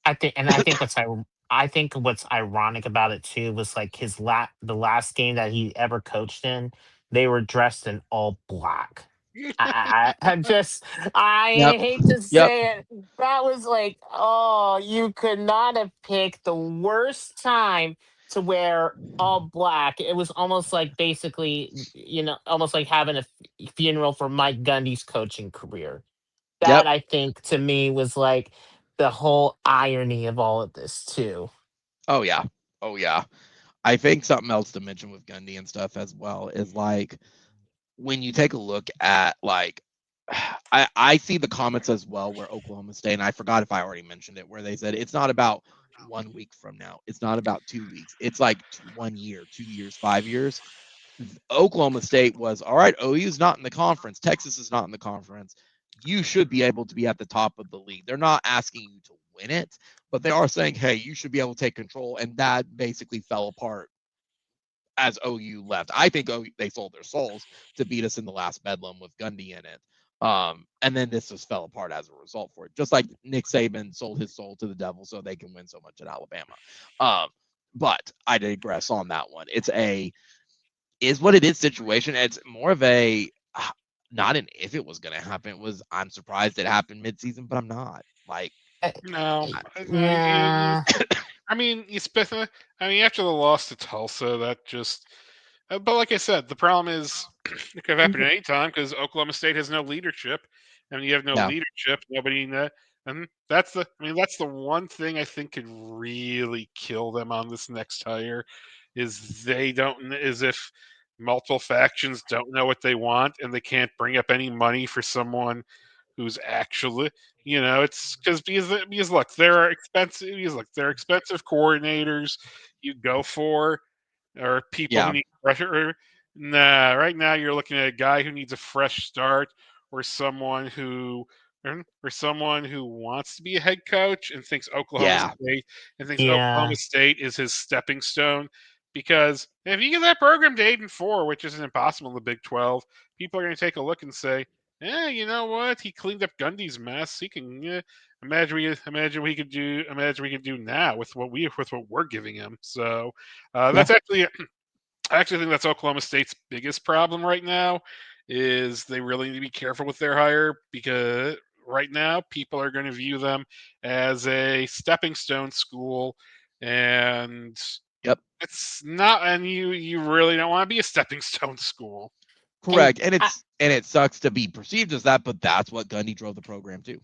I think what's ironic about it too was like the last game that he ever coached in, they were dressed in all black. I Yep. hate to Yep. say it. That was like, oh, you could not have picked the worst time to wear all black. It was almost like basically, almost like having a funeral for Mike Gundy's coaching career. That Yep. I think to me was like the whole irony of all of this too. Oh, yeah. Oh, yeah. I think something else to mention with Gundy and stuff as well is like, when you take a look at like I see the comments as well where Oklahoma State, and I forgot if I already mentioned it, where they said it's not about 1 week from now. It's not about 2 weeks. It's like 1 year, 2 years, 5 years. Oklahoma State was all right. OU's not in the conference. Texas is not in the conference. You should be able to be at the top of the league. They're not asking you to win it, but they are saying, hey, you should be able to take control. And that basically fell apart as OU left. I think they sold their souls to beat us in the last Bedlam with Gundy in it. And then this just fell apart as a result for it. Just like Nick Saban sold his soul to the devil so they can win so much at Alabama. But I digress on that one. It's is what it is situation. It's more of a not an if it was going to happen. It was I'm surprised it happened midseason, but I'm not. Like, Uh, No. Yeah. I mean, especially, after the loss to Tulsa, that just. But like I said, the problem is it could have happened at any time because Oklahoma State has no leadership, and when you have no yeah, leadership, nobody. And that's the one thing I think could really kill them on this next hire, is they don't is if multiple factions don't know what they want and they can't bring up any money for someone who's actually, it's because look, there are expensive because look, there are expensive coordinators you go for, or people who yeah, need pressure. Nah, right now you're looking at a guy who needs a fresh start, or someone who wants to be a head coach and thinks yeah, Yeah. Oklahoma State is his stepping stone. Because if you get that program to 8-4, which isn't impossible in the Big 12, people are going to take a look and say, "Yeah, you know what? He cleaned up Gundy's mess. He can imagine we could do now with what we're giving him." So yeah, that's actually I actually think that's Oklahoma State's biggest problem right now, is they really need to be careful with their hire, because right now people are going to view them as a stepping stone school, and yep. it's not. And you really don't want to be a stepping stone school. And Correct. And I, it sucks to be perceived as that, but that's what Gundy drove the program to.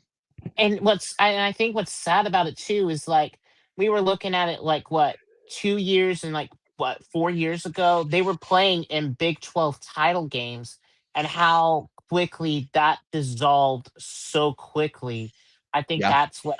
and I think what's sad about it too is like we were looking at it like what 2 years and like what 4 years ago, they were playing in Big 12 title games, and how quickly that dissolved so quickly. I think Yeah. that's what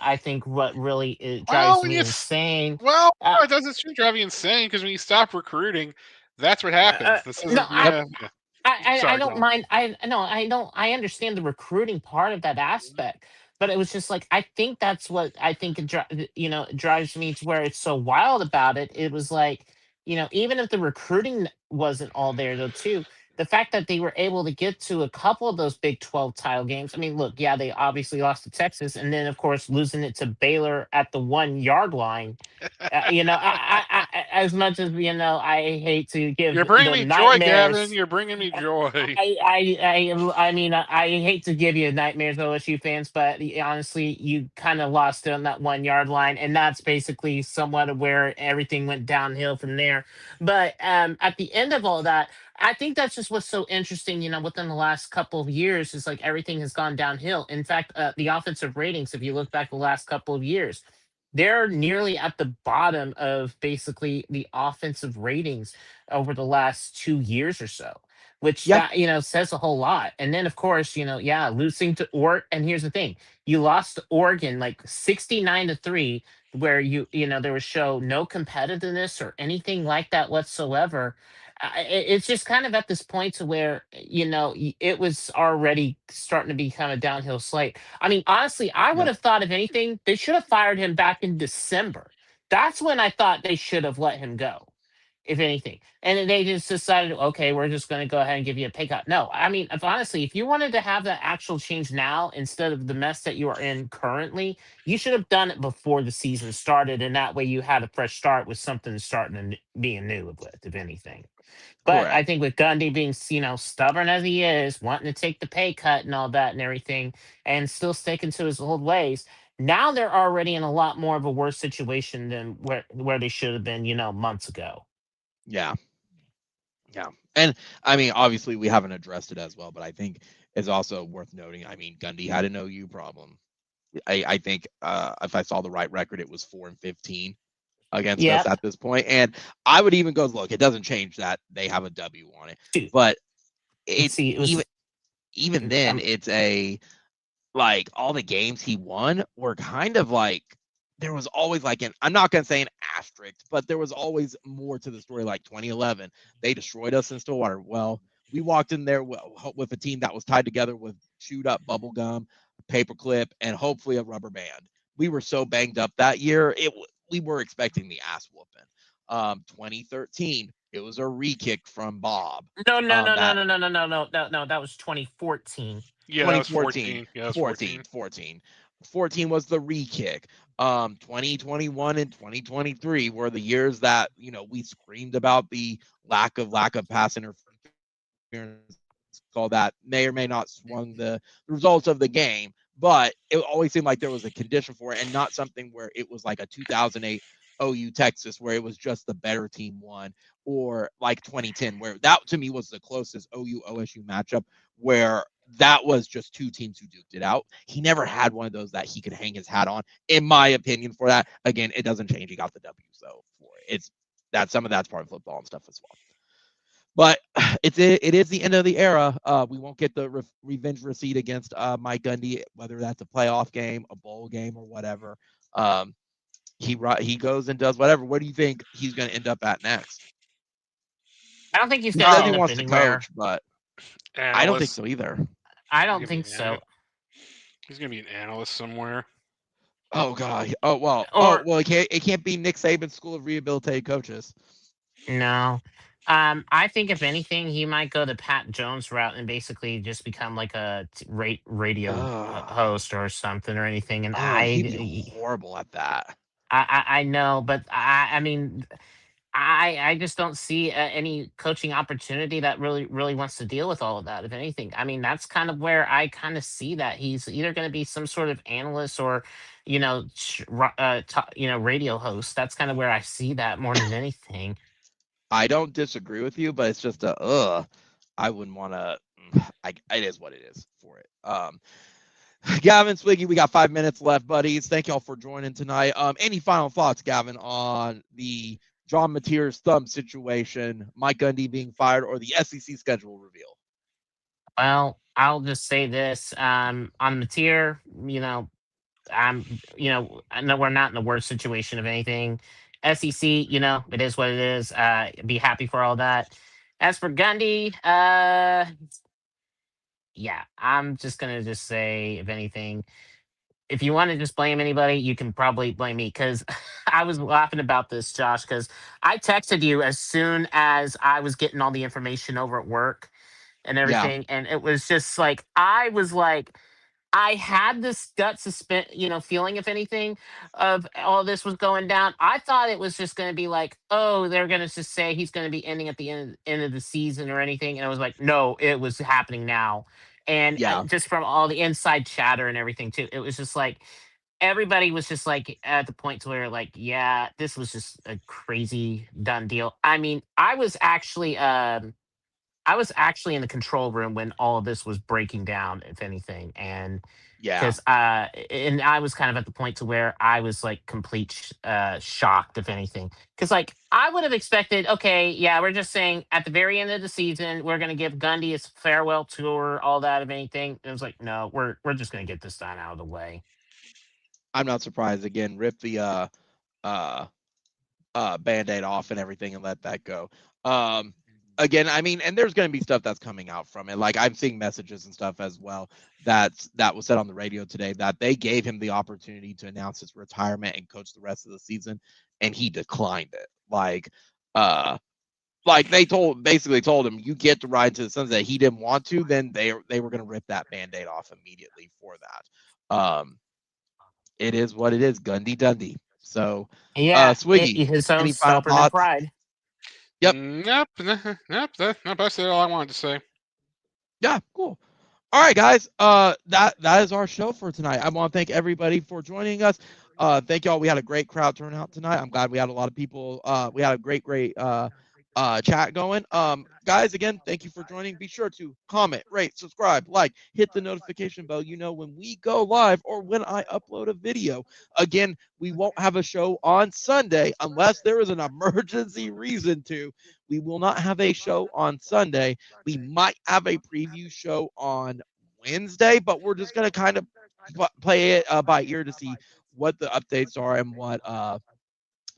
really Well, drives me insane. well, Uh, no, it doesn't seem drive you insane because when you stop recruiting, that's what happens. This no, isn't. Yep. Yeah. I Sorry, don't go mind. I don't. I understand the recruiting part of that aspect, but it was just like I think that's what I think it drives me to where it's so wild about it. It was like even if the recruiting wasn't all there though too, the fact that they were able to get to a couple of those Big 12 title games. I mean, look, yeah, they obviously lost to Texas, and then of course losing it to Baylor at the 1 yard line. As much as I hate to give You're bringing them me joy, Gavin. nightmares. You're bringing me joy. I mean, I hate to give you nightmares, OSU fans, but honestly, you kind of lost it on that 1 yard line, and that's basically somewhat of where everything went downhill from there. But at the end of all that, I think that's just what's so interesting. Within the last couple of years, is like everything has gone downhill. In fact, the offensive ratings, if you look back the last couple of years, they're nearly at the bottom of basically the offensive ratings over the last 2 years or so, which Yeah. that says a whole lot. And then of course yeah, losing to and here's the thing, you lost to Oregon like 69-3, where there was show no competitiveness or anything like that whatsoever. It's just kind of at this point to where it was already starting to become a downhill slate. I mean, honestly, I would Yep. have thought, if anything, they should have fired him back in December. That's when I thought they should have let him go, if anything. And then they just decided, okay, we're just going to go ahead and give you a pay cut. No, I mean, if you wanted to have that actual change now instead of the mess that you are in currently, you should have done it before the season started. And that way you had a fresh start with something starting and being new with, if anything. But I Correct. think with Gundy being, stubborn as he is, wanting to take the pay cut and all that and everything, and still sticking to his old ways, now they're already in a lot more of a worse situation than where they should have been, months ago. Yeah. Yeah. And I mean, obviously we haven't addressed it as well, but I think it's also worth noting. I mean, Gundy had an OU problem. I think if I saw the right record, it was 4-15 against us Yep. at this point. And I would even go, look, it doesn't change that they have a W on it. Dude, But it see, it was. even then, it's like all the games he won were kind of like, there was always like I'm not going to say an asterisk, but there was always more to the story. Like 2011, they destroyed us in Stillwater. Well, we walked in there with a team that was tied together with chewed up bubble gum, paperclip, and hopefully a rubber band. We were so banged up that year. We were expecting the ass whooping. 2013, it was a re-kick from Bob. No, no, no, no, That no, no, no, no, no, no, no. That was 2014. Yeah, that was 2014, 14. Yeah, that was 14, 14. 14 was the re-kick. 2021 and 2023 were the years that, we screamed about the lack of pass interference call that may or may not swung the results of the game, but it always seemed like there was a condition for it and not something where it was like a 2008 OU Texas where it was just the better team won, or like 2010 where that to me was the closest OU OSU matchup where that was just two teams who duked it out. He never had one of those that he could hang his hat on, in my opinion, for that. Again, it doesn't change. He got the W, so for it. It's that some of that's part of football and stuff as well. But it is the end of the era. We won't get the revenge receipt against Mike Gundy, whether that's a playoff game, a bowl game, or whatever. He goes and does whatever. Where do you think he's going to end up at next? I don't think he's He going to says he end up wants to anywhere. coach, but analyst. I don't think so either. I don't think so. He's gonna be an analyst somewhere. Oh God. Oh well. It can't be Nick Saban's School of Rehabilitated Coaches. No. I think if anything, he might go the Pat Jones route and basically just become like a radio host or something or anything. And he'd be horrible at that. I know, but I mean, I just don't see any coaching opportunity that really wants to deal with all of that. If anything, I mean, that's kind of where I kind of see that he's either going to be some sort of analyst or, radio host. That's kind of where I see that more than anything. I don't disagree with you, but it's just I wouldn't want to. It is what it is for it. Gavin, Swiggy, we got 5 minutes left, buddies. Thank y'all for joining tonight. Any final thoughts, Gavin, on the John Materr's thumb situation, Mike Gundy being fired, or the SEC schedule reveal? Well, I'll just say this. On Materr, I know we're not in the worst situation of anything. SEC, it is what it is. Be happy for all that. As for Gundy, yeah, I'm just gonna just say, if anything, if you want to just blame anybody, you can probably blame me, because I was laughing about this, Josh, because I texted you as soon as I was getting all the information over at work and Yeah, everything, and it was just like I was like, I had this gut feeling, if anything, of all this was going down. I thought it was just going to be like, oh, they're going to just say he's going to be ending at the end of the season or anything. And I was like, no, it was happening now. And yeah. just from all the inside chatter and everything, too, it was just like everybody was just like at the point to where, like, yeah, this was just a crazy done deal. I mean, I was actually in the control room when all of this was breaking down, if anything, and Yeah. because and I was kind of at the point to where I was like shocked, if anything, because like I would have expected, okay, yeah, we're just saying at the very end of the season we're gonna give Gundy his farewell tour, all that, if anything. It was like, no, we're just gonna get this done out of the way. I'm not surprised. Again, rip the uh band-aid off and everything and let that go. Again, I mean, and there's going to be stuff that's coming out from it. Like, I'm seeing messages and stuff as well that was said on the radio today, that they gave him the opportunity to announce his retirement and coach the rest of the season, and he declined it. Like they basically told him, you get to ride to the sunset. He didn't want to, then they were going to rip that band-aid off immediately for that. It is what it is. Gundy Dundee. So, Yeah, Swiggy, his own any final stubborn and thoughts? pride. Yep. Nope. Nope. That's all I wanted to say. Yeah, cool. All right, guys. That is our show for tonight. I want to thank everybody for joining us. Thank y'all. We had a great crowd turnout tonight. I'm glad we had a lot of people. We had a great chat going. Guys, again, thank you for joining. Be sure to comment, rate, subscribe, like, hit the notification bell. You know when we go live or when I upload a video. Again, we won't have a show on Sunday unless there is an emergency reason to. We will not have a show on Sunday. We might have a preview show on Wednesday, but we're just going to kind of play it by ear to see what the updates are and what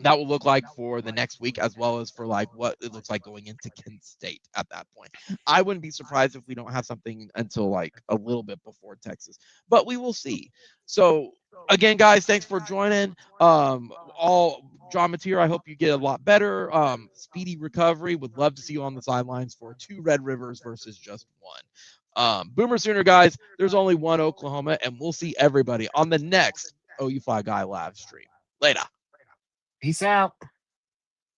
that will look like for the next week, as well as for like what it looks like going into Kent State at that point. I wouldn't be surprised if we don't have something until like a little bit before Texas, but we will see. So again, guys, thanks for joining. All John Materr, I hope you get a lot better. Speedy recovery. Would love to see you on the sidelines for 2 Red Rivers versus just 1. Boomer Sooner, guys. There's only one Oklahoma, and we'll see everybody on the next OUFlagGuy live stream. Later. Peace out.